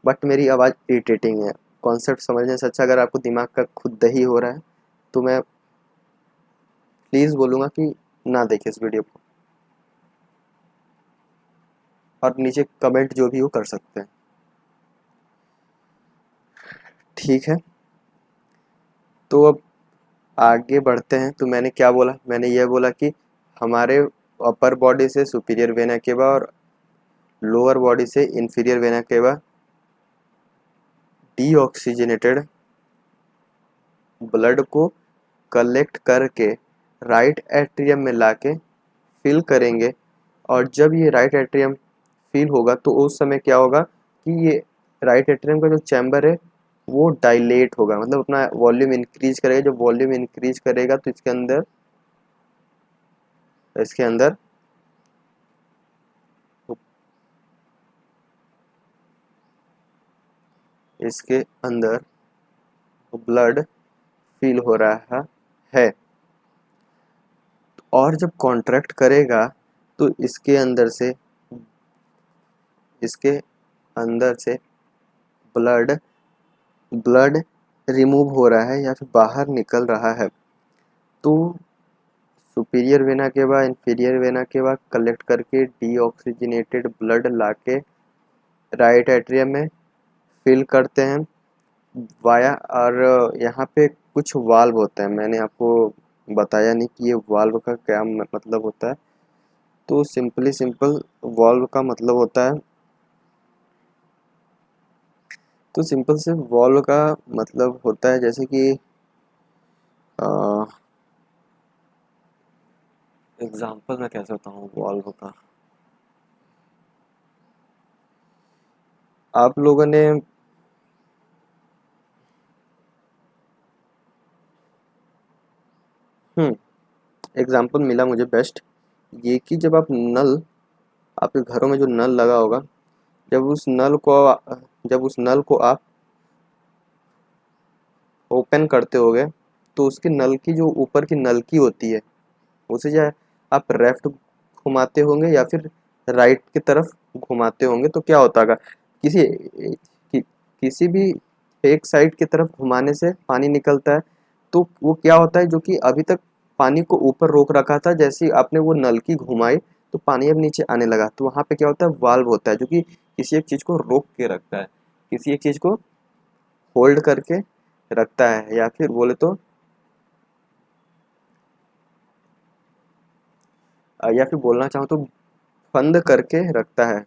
बट मेरी आवाज़ इरिटेटिंग है। कॉन्सेप्ट समझने से अच्छा अगर आपको दिमाग का खुद दही हो रहा है, तो मैं प्लीज़ बोलूँगा कि ना देखें इस वीडियो को, और नीचे कमेंट जो भी हो कर सकते हैं। ठीक है, तो अब आगे बढ़ते हैं। तो मैंने क्या बोला, मैंने ये बोला कि हमारे अपर बॉडी से सुपीरियर वेना केवा और लोअर बॉडी से inferior vena cava deoxygenated blood को कलेक्ट करके राइट एट्रियम में लाके फिल करेंगे। और जब ये राइट एट्रियम फिल होगा तो उस समय क्या होगा कि ये राइट एट्रियम का जो चैम्बर है वो डायलेट होगा, मतलब अपना वॉल्यूम इंक्रीज करेगा। जब वॉल्यूम इंक्रीज करेगा तो इसके अंदर इसके अंदर ब्लड फील हो रहा है। और जब कॉन्ट्रैक्ट करेगा तो इसके अंदर से ब्लड ब्लड रिमूव हो रहा है या फिर बाहर निकल रहा है। तो सुपीरियर वेना के बाद इंफीरियर वेना के बाद कलेक्ट करके डीऑक्सीजनेटेड ब्लड लाके राइट एट्रियम में फिल करते हैं वाया। और यहाँ पे कुछ वाल्व होता है, मैंने आपको बताया नहीं कि ये वाल्व का क्या मतलब होता है। तो सिंपल वाल्व का मतलब होता है, तो सिंपल से वाल्व का मतलब होता है जैसे कि एग्जांपल मैं कैसे बताऊँ वाल्व का। आप लोगों ने एग्जांपल मिला मुझे बेस्ट ये कि जब आप नल, आपके घरों में जो नल लगा होगा, जब उस नल को जब उस नल को आप ओपन करते होगे तो उसके नल की जो ऊपर की नलकी होती है उसे चाहे आप लेफ्ट घुमाते होंगे या फिर राइट की तरफ घुमाते होंगे तो क्या होता होगा, किसी भी एक साइड की तरफ घुमाने से पानी निकलता है। तो वो क्या होता है जो कि अभी तक पानी को ऊपर रोक रखा था, जैसे ही आपने वो नलकी घुमाई तो पानी अब नीचे आने लगा। तो वहाँ पे क्या होता है, वाल्व होता है जो कि किसी एक चीज़ को रोक के रखता है, किसी एक चीज़ को होल्ड करके रखता है, या फिर बोले तो या फिर बोलना चाहूँ तो बंद करके रखता है।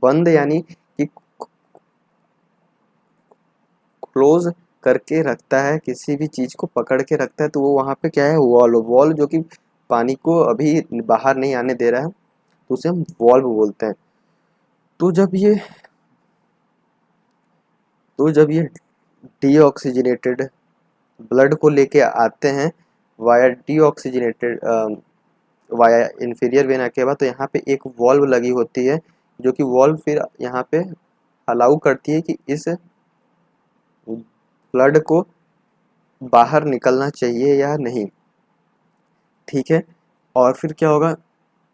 बंद यानी कि क्लोज करके रखता है, किसी भी चीज़ को पकड़ के रखता है। तो वो वहाँ पे क्या है, वॉल्व वॉल्व जो कि पानी को अभी बाहर नहीं आने दे रहा है, तो उसे हम वॉल्व बोलते हैं। तो जब ये तो जब ये डीऑक्सीजनेटेड ब्लड को लेके आते हैं via deoxygenated via inferior vena के बाद, तो यहाँ पे एक वॉल्व लगी होती है जो कि वॉल्व फिर यहाँ पे अलाउ करती है कि इस ब्लड को बाहर निकलना चाहिए या नहीं। ठीक है। और फिर क्या होगा,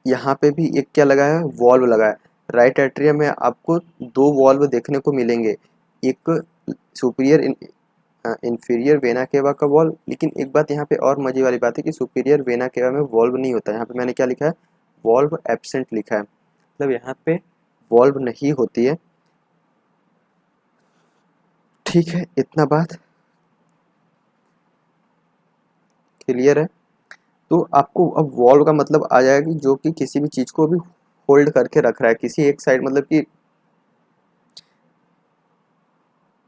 यहाँ पे भी एक क्या लगा है, वॉल्व लगा है। राइट एट्रियम में आपको दो वॉल्व देखने को मिलेंगे, एक सुपीरियर इंफीरियर वेना केवा का वॉल्व। लेकिन एक बात यहाँ पे और मजे वाली बात है कि सुपीरियर वेना केवा में वॉल्व नहीं होता है। यहाँ पे मैंने क्या लिखा है, वॉल्व एब्सेंट लिखा है, मतलब यहाँ पे वॉल्व नहीं होती है। ठीक है, इतना बात क्लियर है। तो आपको अब वॉल्व का मतलब आ जाएगा कि जो कि किसी भी चीज़ को भी होल्ड करके रख रहा है किसी एक साइड, मतलब कि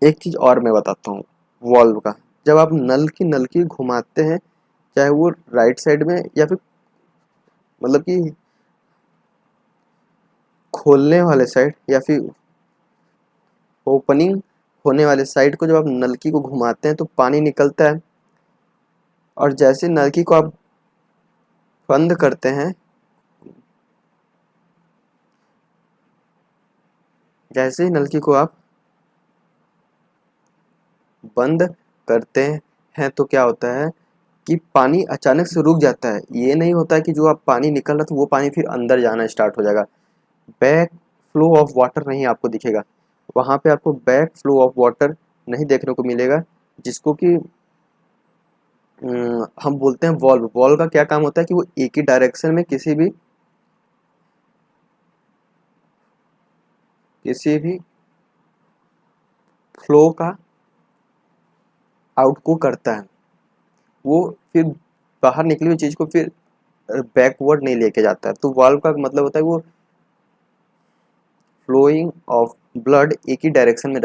एक चीज़ और मैं बताता हूँ वॉल्व का। जब आप नल की घुमाते हैं, चाहे वो राइट साइड में या फिर मतलब कि खोलने वाले साइड या फिर ओपनिंग होने वाले साइड को, जब आप नलकी को घुमाते हैं तो पानी निकलता है। और जैसे नलकी को आप बंद करते हैं, जैसे ही नलकी को आप बंद करते हैं तो क्या होता है कि पानी अचानक से रुक जाता है। ये नहीं होता है कि जो आप पानी निकल रहा था वो पानी फिर अंदर जाना स्टार्ट हो जाएगा। बैक फ्लो ऑफ वाटर नहीं आपको दिखेगा, वहाँ पे आपको बैक फ्लो ऑफ वाटर नहीं देखने को मिलेगा, जिसको कि हम बोलते हैं वॉल्व। वॉल्व का क्या काम होता है कि वो एक ही डायरेक्शन में किसी भी फ्लो का आउट को करता है। वो फिर बाहर निकली हुई चीज़ को फिर बैकवर्ड नहीं लेके जाता है। तो वाल्व का मतलब होता है वो फ्लोइंग ऑफ ब्लड एक ही डायरेक्शन में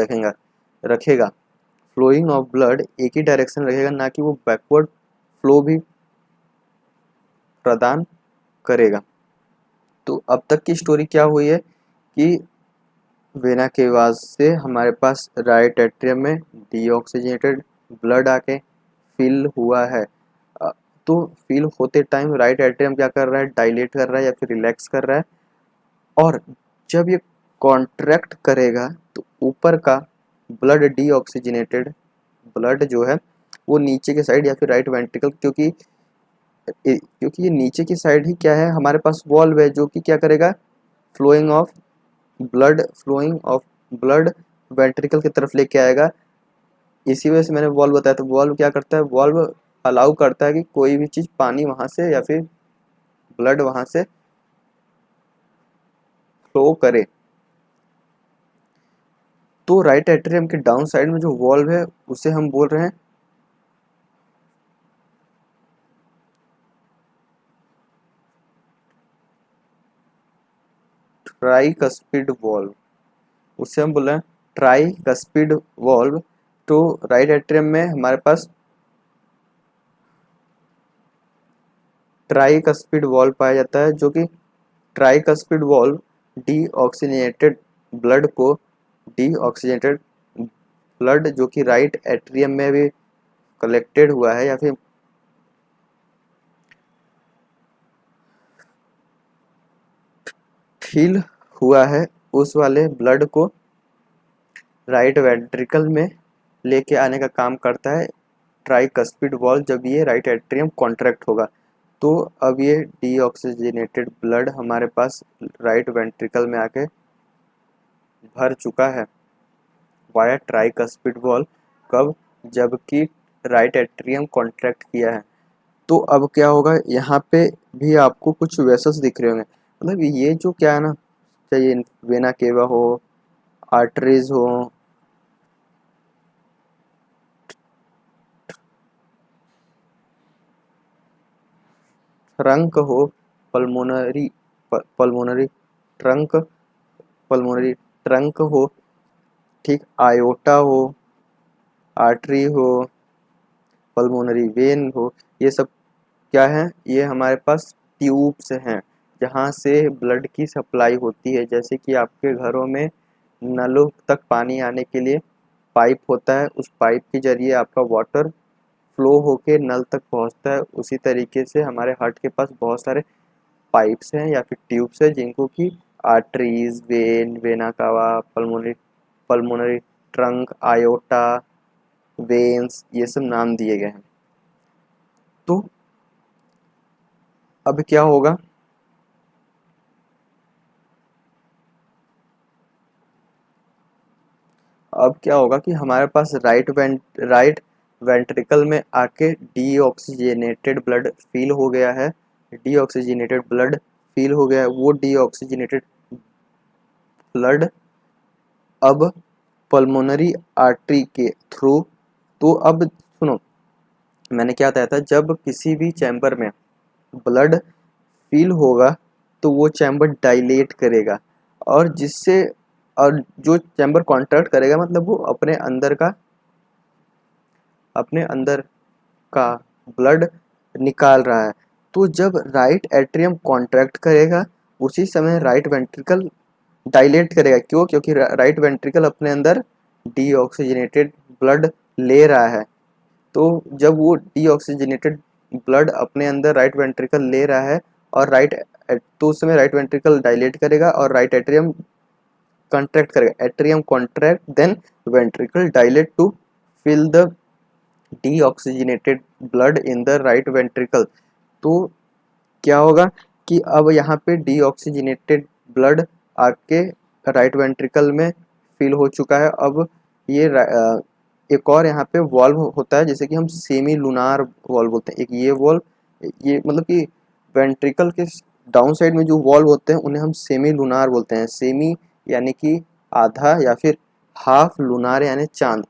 रखेगा। फ्लोइंग ऑफ ब्लड एक ही डायरेक्शन रहेगा, ना कि वो बैकवर्ड फ्लो भी प्रदान करेगा। तो अब तक की स्टोरी क्या हुई है कि वेना केवा से हमारे पास राइट एट्रियम में डीऑक्सीजनेटेड ब्लड आके फिल हुआ है। तो फिल होते टाइम राइट एट्रियम क्या कर रहा है, डायलेट कर रहा है या फिर रिलैक्स कर रहा है, और जब ये कॉन्ट्रैक्ट करेगा तो ऊपर का ब्लड डीऑक्सीजनेटेड ब्लड जो है वो नीचे के साइड या फिर राइट वेंट्रिकल, क्योंकि ये नीचे की साइड ही क्या है, हमारे पास वॉल्व है जो कि क्या करेगा, फ्लोइंग ऑफ ब्लड वेंट्रिकल की तरफ लेके आएगा। इसी वजह से मैंने वॉल्व बताया। तो वॉल्व क्या करता है, वॉल्व अलाउ करता है कि कोई भी चीज़ पानी वहाँ से या फिर ब्लड वहाँ से फ्लो करे। तो राइट एट्रियम के डाउन साइड में जो वॉल्व है उसे हम बोल रहे हैं ट्राइकस्पिड वॉल्व, उसे हम बोल रहे हैं ट्राइकस्पिड वॉल्व। तो राइट एट्रियम में हमारे पास ट्राइकस्पिड वॉल्व पाया जाता है, जो कि ट्राइकस्पिड वॉल्व डीऑक्सीजनेटेड ब्लड को डीऑक्सीजनेटेड ब्लड जो कि राइट एट्रियम में भी कलेक्टेड हुआ है या फिर फील हुआ है, उस वाले ब्लड को राइट वेंट्रिकल में लेके आने का काम करता है ट्राइकस्पिड वॉल्व, जब ये राइट एट्रियम कॉन्ट्रैक्ट होगा। तो अब ये डीऑक्सीजनेटेड ब्लड हमारे पास राइट वेंट्रिकल में आके भर चुका है वाया ट्राइकस्पिड वॉल्व। कब, जबकि राइट एट्रियम कॉन्ट्रैक्ट किया है। तो अब क्या होगा, यहाँ पे भी आपको कुछ वेसल्स दिख रहे होंगे। मतलब ये जो क्या है ना, चाहे वेना केवा हो, आर्टरीज हो, ट्रंक हो, pulmonary pulmonary trunk pulmonary trunk हो, ठीक, आयोटा हो, आर्टरी हो, पल्मोनरी वेन हो, ये सब क्या है, ये हमारे पास ट्यूब्स हैं जहाँ से ब्लड की सप्लाई होती है। जैसे कि आपके घरों में नलों तक पानी आने के लिए पाइप होता है, उस पाइप के जरिए आपका वाटर फ्लो होके नल तक पहुँचता है। उसी तरीके से हमारे हार्ट के पास बहुत सारे पाइप्स हैं या फिर ट्यूब्स हैं, जिनको कि arteries, when, vena cava, pulmonary pulmonary trunk, iota, veins, ये सब नाम दिए गए हैं। तो अब क्या होगा, कि हमारे पास राइट वेंट्रिकल में आके डीऑक्सीजनेटेड ब्लड फील हो गया है। डीऑक्सीजनेटेड ब्लड फील हो गया है, वो डीऑक्सीजनेटेड ब्लड अब पल्मोनरी आर्टरी के थ्रू। तो अब सुनो, मैंने क्या बताया था, जब किसी भी चैम्बर में ब्लड फील होगा तो वो चैम्बर डायलेट करेगा, और जिससे और जो चैम्बर कॉन्ट्रैक्ट करेगा मतलब वो अपने अंदर का ब्लड निकाल रहा है। तो जब राइट एट्रियम कॉन्ट्रैक्ट करेगा उसी समय राइट वेंट्रिकल डायलेट करेगा। क्यों? क्योंकि राइट वेंट्रिकल अपने अंदर डीऑक्सीजनेटेड ब्लड ले रहा है। तो जब वो डीऑक्सीजनेटेड ब्लड अपने अंदर राइट वेंट्रिकल ले रहा है और तो उस समय राइट वेंट्रिकल डायलेट करेगा और राइट एट्रियम कॉन्ट्रैक्ट करेगा। Atrium contract, then ventricle dilate to fill the deoxygenated blood in the right ventricle. तो क्या होगा कि अब यहाँ पे डीऑक्सीजनेटेड ब्लड आके राइट वेंट्रिकल में फिल हो चुका है। अब ये एक और यहाँ पे वॉल्व होता है जैसे कि हम सेमी लूनार वॉल्व बोलते हैं। एक ये वॉल्व, ये मतलब कि वेंट्रिकल के डाउन साइड में जो वॉल्व होते हैं उन्हें हम सेमी लूनार बोलते हैं। सेमी यानी कि आधा, या फिर हाफ लूनार यानी चांद।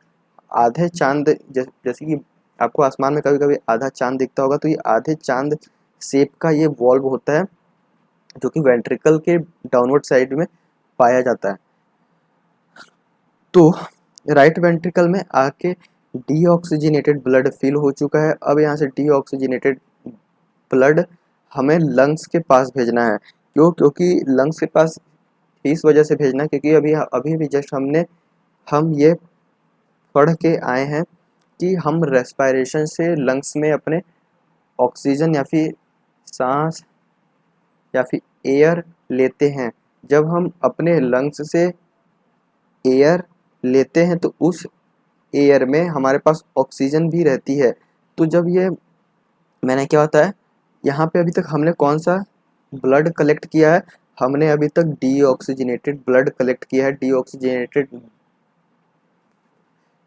आधे चांद, जैसे कि आपको आसमान में कभी कभी आधा चांद दिखता होगा, तो ये आधे चांद शेप का ये वॉल्व होता है जो कि वेंट्रिकल के डाउनवर्ड साइड में पाया जाता है। तो राइट वेंट्रिकल में आके डीऑक्सीजनेटेड ब्लड फिल हो चुका है। अब यहाँ से डीऑक्सीजनेटेड ब्लड हमें लंग्स के पास भेजना है। क्यों? क्योंकि लंग्स के पास इस वजह से भेजना है क्योंकि अभी अभी भी जस्ट हम ये पढ़ के आए हैं कि हम रेस्पिरेशन से लंग्स में अपने ऑक्सीजन या फिर सांस या फिर एयर लेते हैं। जब हम अपने लंग्स से एयर लेते हैं तो उस एयर में हमारे पास ऑक्सीजन भी रहती है। तो जब ये मैंने क्या होता है, यहाँ पे अभी तक हमने कौन सा ब्लड कलेक्ट किया है? हमने अभी तक डीऑक्सीजनेटेड ब्लड कलेक्ट किया है।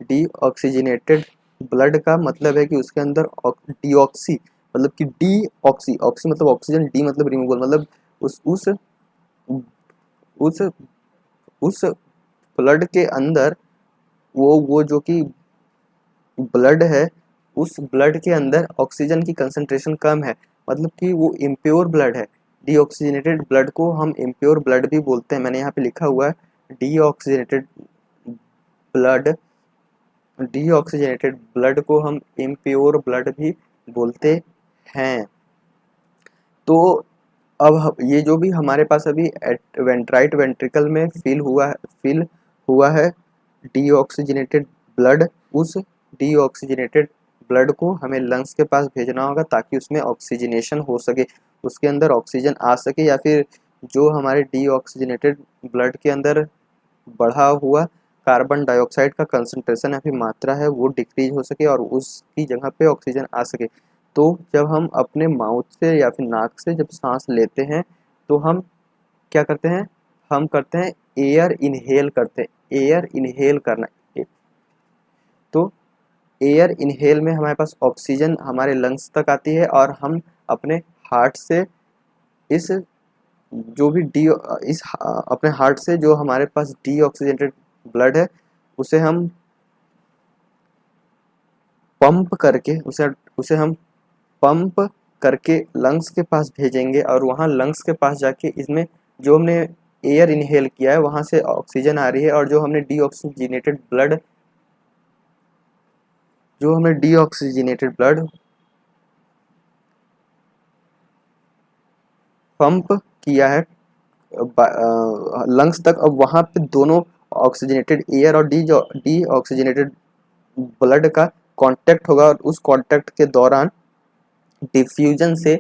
डीऑक्सीजनेटेड ब्लड का मतलब है कि उसके अंदर डीऑक्सी मतलब कि डीऑक्सी ऑक्सी मतलब ऑक्सीजन, डी मतलब रिमूवल, मतलब उस उस उस उस ब्लड के अंदर वो जो कि ब्लड है, उस ब्लड के अंदर ऑक्सीजन की कंसंट्रेशन कम है, मतलब कि वो इम्प्योर ब्लड है। डीऑक्सीजनेटेड ब्लड को हम इम्प्योर ब्लड भी बोलते हैं। मैंने यहाँ पे लिखा हुआ है डीऑक्सीजनेटेड ब्लड। डीऑक्सीजनेटेड ब्लड को हम इम्प्योर ब्लड भी बोलते हैं। तो अब ये जो भी हमारे पास अभी राइट वेंट्रिकल में फिल हुआ है डीऑक्सीजनेटेड ब्लड, उस डीऑक्सीजनेटेड ब्लड को हमें लंग्स के पास भेजना होगा ताकि उसमें ऑक्सीजनेशन हो सके, उसके अंदर ऑक्सीजन आ सके, या फिर जो हमारे डीऑक्सीजनेटेड ब्लड के अंदर बढ़ा हुआ कार्बन डाइऑक्साइड का कंसंट्रेशन या फिर मात्रा है वो डिक्रीज हो सके और उसकी जगह पे ऑक्सीजन आ सके। तो जब हम अपने माउथ से या फिर नाक से जब सांस लेते हैं तो हम क्या करते हैं? हम करते हैं एयर इनहेल करते हैं। एयर इनहेल करना, तो एयर इनहेल में हमारे पास ऑक्सीजन हमारे लंग्स तक आती है और हम अपने हार्ट से इस जो भी डी इस अपने हार्ट से जो हमारे पास डीऑक्सीजेनेटेड ब्लड है उसे हम पंप करके उसे उसे हम पंप करके लंग्स के पास भेजेंगे और वहाँ लंग्स के पास जाके इसमें जो हमने एयर इनहेल किया है वहाँ से ऑक्सीजन आ रही है, और जो हमने डीऑक्सीजनेटेड ब्लड पंप किया है लंग्स तक, अब वहाँ पे दोनों ऑक्सीजनेटेड एयर और डी ऑक्सीजनेटेड ब्लड का कांटेक्ट होगा और उस कांटेक्ट के दौरान डिफ्यूजन से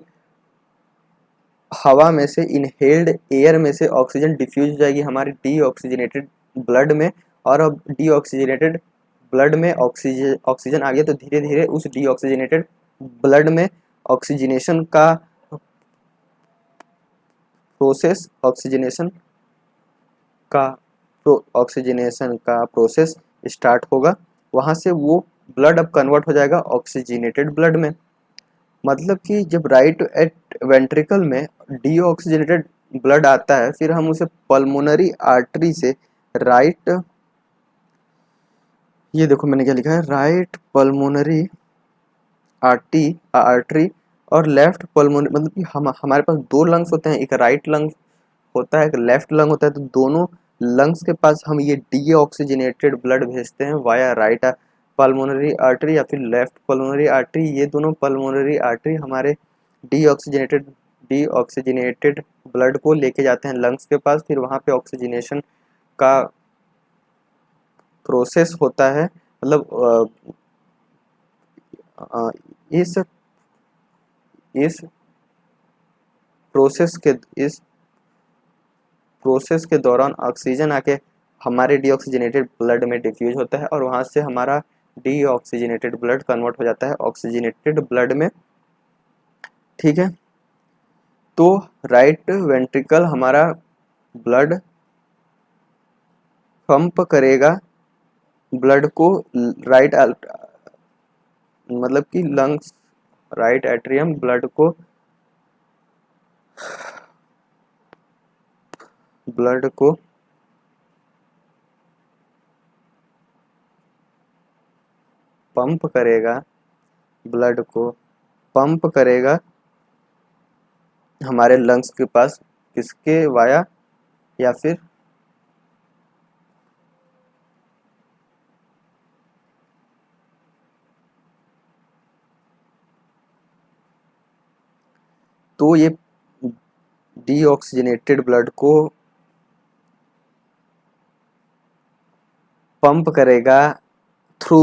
हवा में से इनहेल्ड एयर में से ऑक्सीजन डिफ्यूज हो जाएगी हमारे डीऑक्सीजनेटेड ब्लड में। और अब डीऑक्सीजनेटेड ब्लड में ऑक्सीजन आ गया तो धीरे धीरे उस डीऑक्सीजनेटेड ब्लड में ऑक्सीजनेशन का प्रोसेस का ऑक्सीजनेशन का प्रोसेस स्टार्ट होगा। वहाँ से वो ब्लड अब कन्वर्ट हो जाएगा ऑक्सीजनेटेड ब्लड में। मतलब कि जब राइट एट वेंट्रिकल में डीऑक्सीजनेटेड ब्लड आता है फिर हम उसे पल्मोनरी आर्टरी से राइट ये देखो मैंने क्या लिखा है, राइट पल्मोनरी आर्टरी और लेफ्ट पल्मोनरी, मतलब कि हम हमारे पास दो लंग्स होते हैं, एक राइट लंग होता है एक लेफ्ट लंग होता है, तो दोनों लंग्स के पास हम ये डीऑक्सीजनेटेड ब्लड भेजते हैं वाया राइट पल्मोनरी आर्टरी या फिर लेफ्ट पल्मोनरी आर्टरी। ये दोनों पल्मोनरी आर्टरी हमारे डीऑक्सीजनेटेड डीऑक्सीजनेटेड ब्लड को लेके जाते हैं लंग्स के पास, फिर वहाँ पे ऑक्सीजनेशन का प्रोसेस होता है। मतलब इस इस प्रोसेस के इस प्रोसेस के दौरान ऑक्सीजन आके हमारे डीऑक्सीजनेटेड ब्लड में डिफ्यूज होता है और वहाँ से हमारा डीऑक्सीजनेटेड ब्लड कन्वर्ट हो जाता है ऑक्सीजनेटेड ब्लड में। ठीक है, तो राइट वेंट्रिकल हमारा ब्लड पंप करेगा ब्लड को राइट मतलब कि लंग्स राइट एट्रियम ब्लड को पंप करेगा ब्लड को पंप करेगा हमारे लंग्स के पास, किसके वाया या फिर तो ये डीऑक्सीजनेटेड ब्लड को पंप करेगा थ्रू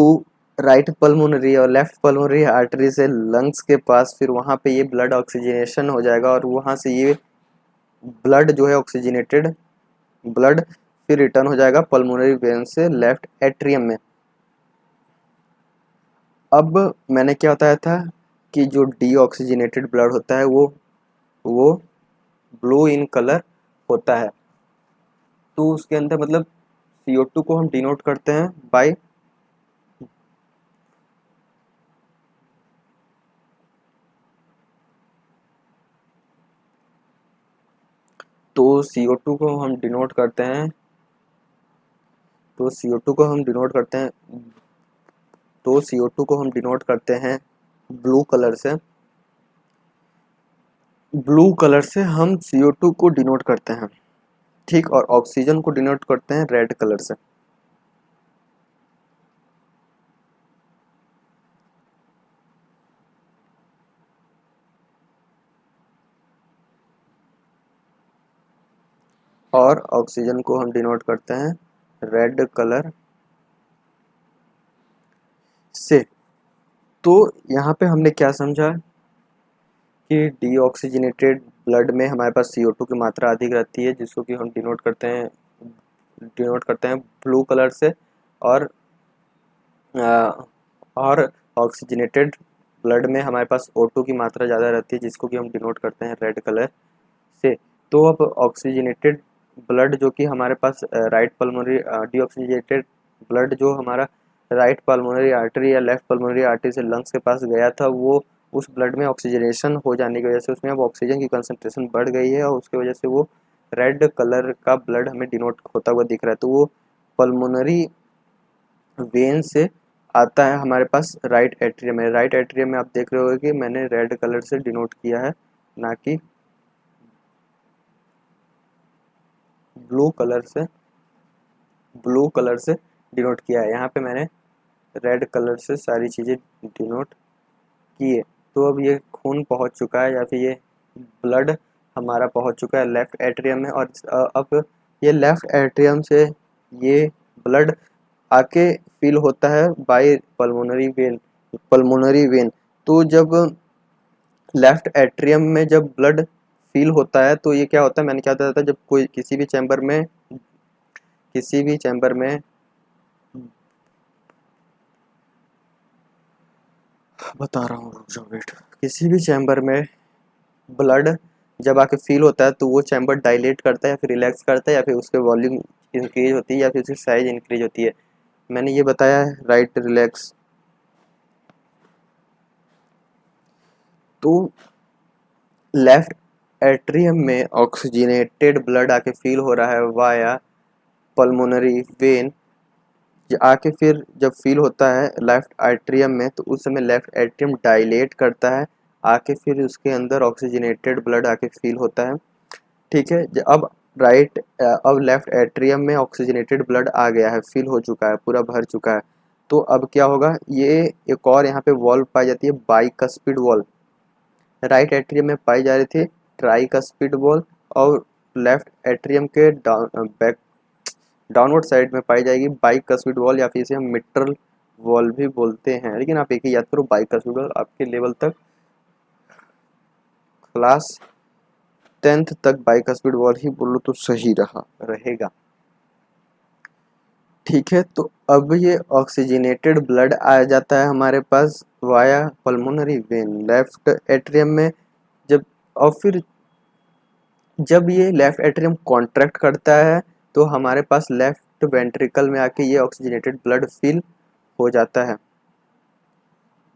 राइट पल्मोनरी और लेफ्ट पल्मोनरी आर्टरी से लंग्स के पास। फिर वहाँ पे ये ब्लड ऑक्सीजनेशन हो जाएगा और वहाँ से ये ब्लड जो है ऑक्सीजनेटेड ब्लड फिर रिटर्न हो जाएगा पल्मोनरी वेन से लेफ्ट एट्रियम में। अब मैंने क्या बताया था कि जो डीऑक्सीजनेटेड ब्लड होता है वो ब्लू इन कलर होता है। तो उसके अंदर मतलब CO2 को हम डिनोट करते हैं बाय तो CO2 को हम डिनोट करते हैं तो CO2 को हम डिनोट करते हैं तो CO2 को हम डिनोट करते हैं ब्लू कलर से। ब्लू कलर से हम CO2 को डिनोट करते हैं, ठीक। और ऑक्सीजन को डिनोट करते हैं रेड कलर से। और ऑक्सीजन को हम डिनोट करते हैं रेड कलर से। तो यहाँ पे हमने क्या समझा कि डीऑक्सीजनेटेड ब्लड में हमारे पास CO2 की मात्रा अधिक रहती है, जिसको कि हम डिनोट करते हैं ब्लू कलर से। और और ऑक्सीजनेटेड ब्लड में हमारे पास O2 की मात्रा ज़्यादा रहती है, जिसको कि हम डिनोट करते हैं रेड कलर से। तो अब ऑक्सीजनेटेड ब्लड जो कि हमारे पास राइट पल्मोनरी डीऑक्सीजनेटेड ब्लड जो हमारा राइट पल्मोनरी आर्टरी या लेफ्ट पल्मोनरी आर्टरी से लंग्स के पास गया था, वो उस ब्लड में ऑक्सीजनेशन हो जाने की वजह से उसमें अब ऑक्सीजन की कंसंट्रेशन बढ़ गई है और उसकी वजह से वो रेड कलर का ब्लड हमें डिनोट होता हुआ दिख रहा है। तो वो पल्मोनरी वेन से आता है हमारे पास राइट एट्रियम में। राइट एट्रियम में आप देख रहे हो कि मैंने रेड कलर से डिनोट किया है, ना कि ब्लू कलर से डिनोट किया है। यहाँ पे मैंने रेड कलर से सारी चीज़ें डिनोट की है। तो अब ये खून पहुँच चुका है या फिर ये ब्लड हमारा पहुँच चुका है लेफ्ट एट्रियम में। और अब ये लेफ्ट एट्रियम से ये ब्लड आके फिल होता है बाय पल्मोनरी वेन। तो जब लेफ्ट एट्रियम में जब ब्लड फील होता है तो ये क्या होता है, मैंने क्या बताया था, जब कोई किसी भी चैम्बर में बता रहा हूँ, रुक जाओ, वेट। किसी भी चैम्बर में ब्लड जब आके फील होता है तो वो चैम्बर डायलेट करता है या फिर रिलैक्स करता है या फिर उसके वॉल्यूम इंक्रीज होती है या फिर उसकी साइज इंक्रीज होती है। मैंने ये बताया है राइट रिलैक्स। तो लेफ्ट एट्रियम में ऑक्सीजनेटेड ब्लड आके फील हो रहा है वाया पल्मोनरी वेन। आके फिर जब फील होता है लेफ्ट एट्रियम में तो उस समय लेफ्ट एट्रियम डायलेट करता है, आके फिर उसके अंदर ऑक्सीजनेटेड ब्लड आके फील होता है, ठीक है। अब लेफ्ट एट्रियम में ऑक्सीजनेटेड ब्लड आ गया है, फिल हो चुका है, पूरा भर चुका है। तो अब क्या होगा, ये एक और यहाँ पे वॉल्व पाई जाती है बाइकस्पिड वॉल्व। राइट एट्रियम में पाई जा रही थी ट्राइकस्पिड वॉल्व और लेफ्ट एट्रियम के डाउनवर्ड साइड में पाई जाएगी बाइकस्पिड वॉल्व या फिर इसे हम मिट्रल वॉल्व भी बोलते हैं। लेकिन आप एक ही याद करो, बाइकस्पिड वॉल्व आपके लेवल तक क्लास 10th तक बाइकस्पिड वॉल्व ही बोलो तो सही रहेगा, ठीक है। तो अब ये ऑक्सीजनेटेड ब्लड आ जाता है हमारे पास via pulmonary vein left atrium में। जब और फिर जब ये लेफ्ट एट्रियम कॉन्ट्रैक्ट करता है तो हमारे पास लेफ्ट वेंट्रिकल में आके ये ऑक्सीजनेटेड ब्लड फिल हो जाता है,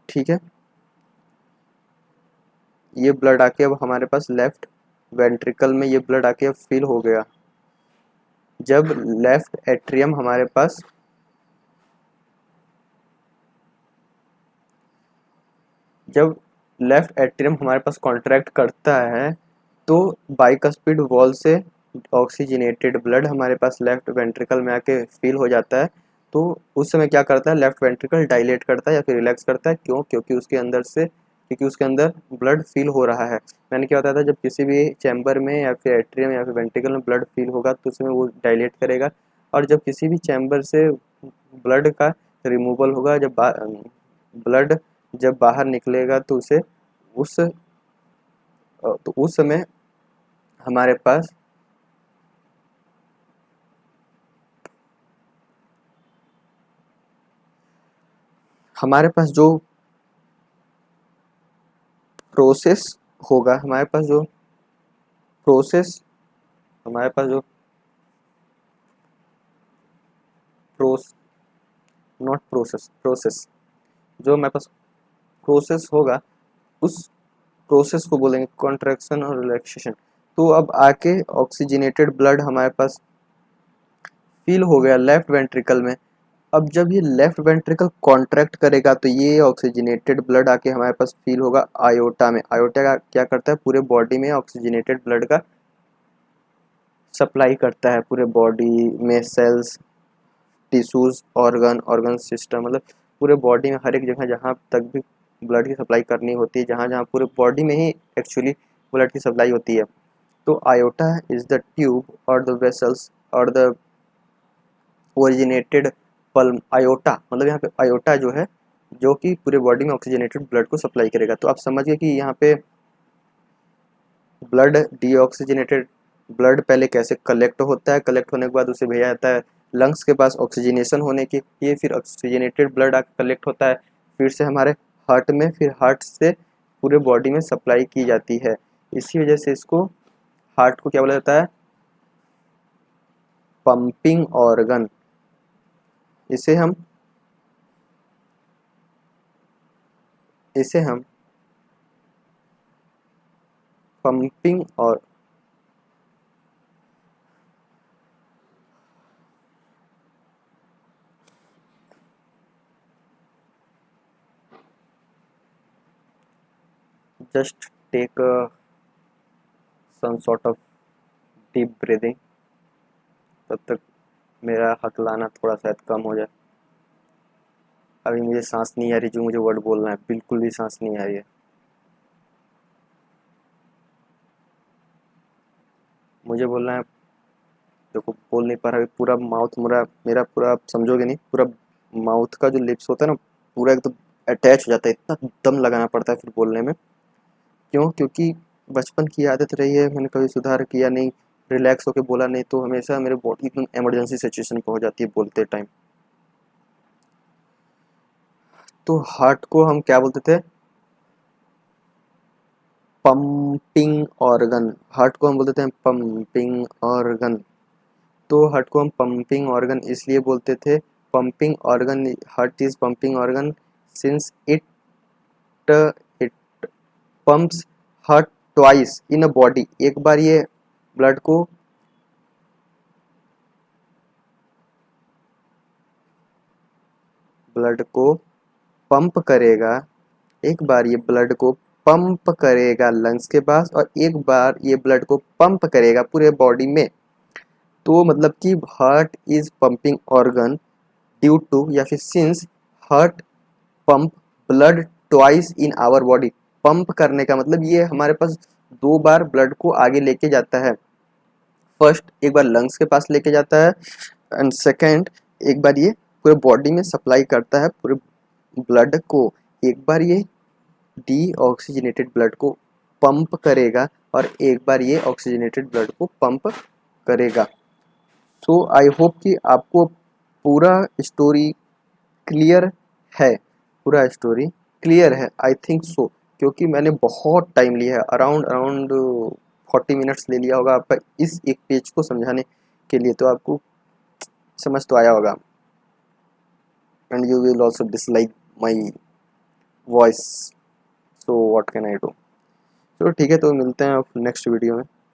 ठीक है। ये ब्लड आके अब हमारे पास लेफ्ट वेंट्रिकल में ये ब्लड आके अब फिल हो गया। जब लेफ्ट एट्रियम हमारे पास जब लेफ्ट एट्रियम हमारे पास कॉन्ट्रैक्ट करता है तो बाइकस्पिड वॉल से ऑक्सीजनेटेड ब्लड हमारे पास लेफ्ट वेंट्रिकल में आके फिल हो जाता है। तो उस समय क्या करता है, लेफ्ट वेंट्रिकल डायलेट करता है या फिर रिलैक्स करता है। क्योंकि उसके अंदर से क्योंकि उसके अंदर ब्लड फील हो रहा है। मैंने क्या बताया था, जब किसी भी चैम्बर में या फिर एट्रियम या फिर वेंट्रिकल में ब्लड फील होगा तो उसमें वो डायलेट करेगा, और जब किसी भी चैम्बर से ब्लड का रिमूवल होगा, जब ब्लड जब बाहर निकलेगा तो उसे उस समय हमारे पास जो प्रोसेस होगा, हमारे पास जो प्रोस नॉट प्रोसेस जो हमारे पास प्रोसेस होगा, उस प्रोसेस को बोलेंगे कॉन्ट्रैक्शन और रिलैक्सेशन। तो अब आके ऑक्सीजनेटेड ब्लड हमारे पास फील हो गया लेफ्ट वेंट्रिकल में। अब जब ये लेफ्ट वेंट्रिकल कॉन्ट्रैक्ट करेगा तो ये ऑक्सीजनेटेड ब्लड आके हमारे पास फील होगा आयोटा में। आयोटा का क्या करता है, पूरे बॉडी में ऑक्सीजनेटेड ब्लड का सप्लाई करता है, पूरे बॉडी में सेल्स, टिश्यूज, ऑर्गन सिस्टम, मतलब पूरे बॉडी में हर एक जगह जहाँ तक भी ब्लड की सप्लाई करनी होती है, जहाँ जहाँ पूरे बॉडी में ही एक्चुअली ब्लड की सप्लाई होती है। तो आयोटा इज द ट्यूब और द वेसल्स और द ओरिजिनेटेड पल्म। आयोटा मतलब यहाँ पे आयोटा जो है, जो कि पूरे बॉडी में ऑक्सीजनेटेड ब्लड को सप्लाई करेगा। तो आप समझ गए कि यहाँ पे ब्लड डीऑक्सीजनेटेड ब्लड पहले कैसे कलेक्ट होता है, कलेक्ट होने के बाद उसे भेजा जाता है लंग्स के पास ऑक्सीजनेशन होने के लिए, फिर ऑक्सीजनेटेड ब्लड आकर कलेक्ट होता है फिर से हमारे हार्ट में, फिर हार्ट से पूरे बॉडी में सप्लाई की जाती है। इसी वजह से इसको, हार्ट को क्या बोला जाता है, पंपिंग ऑर्गन। इसे हम पंपिंग और just take some sort of deep breathing, तब तक मेरा हकलाना थोड़ा शायद कम हो जाए। अभी मुझे सांस नहीं आ रही, जो मुझे वर्ड बोलना है बिल्कुल भी सांस नहीं आ रही है। मुझे बोलना है, देखो बोल नहीं पा रहा, पूरा माउथ मेरा पूरा, आप समझोगे नहीं, पूरा माउथ का जो लिप्स होता है ना, पूरा एकदम अटैच हो जाता है, इतना दम लगाना पड़ता है फिर बोलने में। क्यों? क्योंकि बचपन की आदत रही है, मैंने कभी सुधार किया नहीं, रिलैक्स होकर बोला नहीं, तो हमेशा मेरे बॉडी एकदम इमरजेंसी सिचुएशन पहुंच जाती है बोलते टाइम। तो हार्ट को हम क्या बोलते थे, पंपिंग ऑर्गन। हार्ट को हम बोलते थे पंपिंग ऑर्गन। तो हार्ट को हम पंपिंग ऑर्गन इसलिए बोलते थे, pumping organ, heart is pumping organ since it it pumps heart twice in a body. एक बार ये ब्लड को पंप करेगा, एक बार ये ब्लड को पंप करेगा लंग्स के पास, और एक बार ये ब्लड को पंप करेगा पूरे बॉडी में। तो मतलब कि heart is pumping organ due to, या फिर since heart pump blood twice in our body. Pump करने का मतलब ये हमारे पास दो बार ब्लड को आगे लेके जाता है। फर्स्ट एक बार लंग्स के पास लेके जाता है, एंड सेकेंड एक बार ये पूरे बॉडी में सप्लाई करता है पूरे ब्लड को। एक बार ये डीऑक्सीजनेटेड ब्लड को पंप करेगा, और एक बार ये ऑक्सीजनेटेड ब्लड को पंप करेगा। सो आई होप कि आपको पूरा स्टोरी क्लियर है, पूरा स्टोरी क्लियर है, आई थिंक सो, क्योंकि मैंने बहुत टाइम लिया है, अराउंड अराउंड 40 मिनट्स ले लिया होगा आपका इस एक पेज को समझाने के लिए। तो आपको समझ तो आया होगा, and you will also dislike my voice, so what can I do. चलो ठीक है, तो मिलते हैं नेक्स्ट वीडियो में।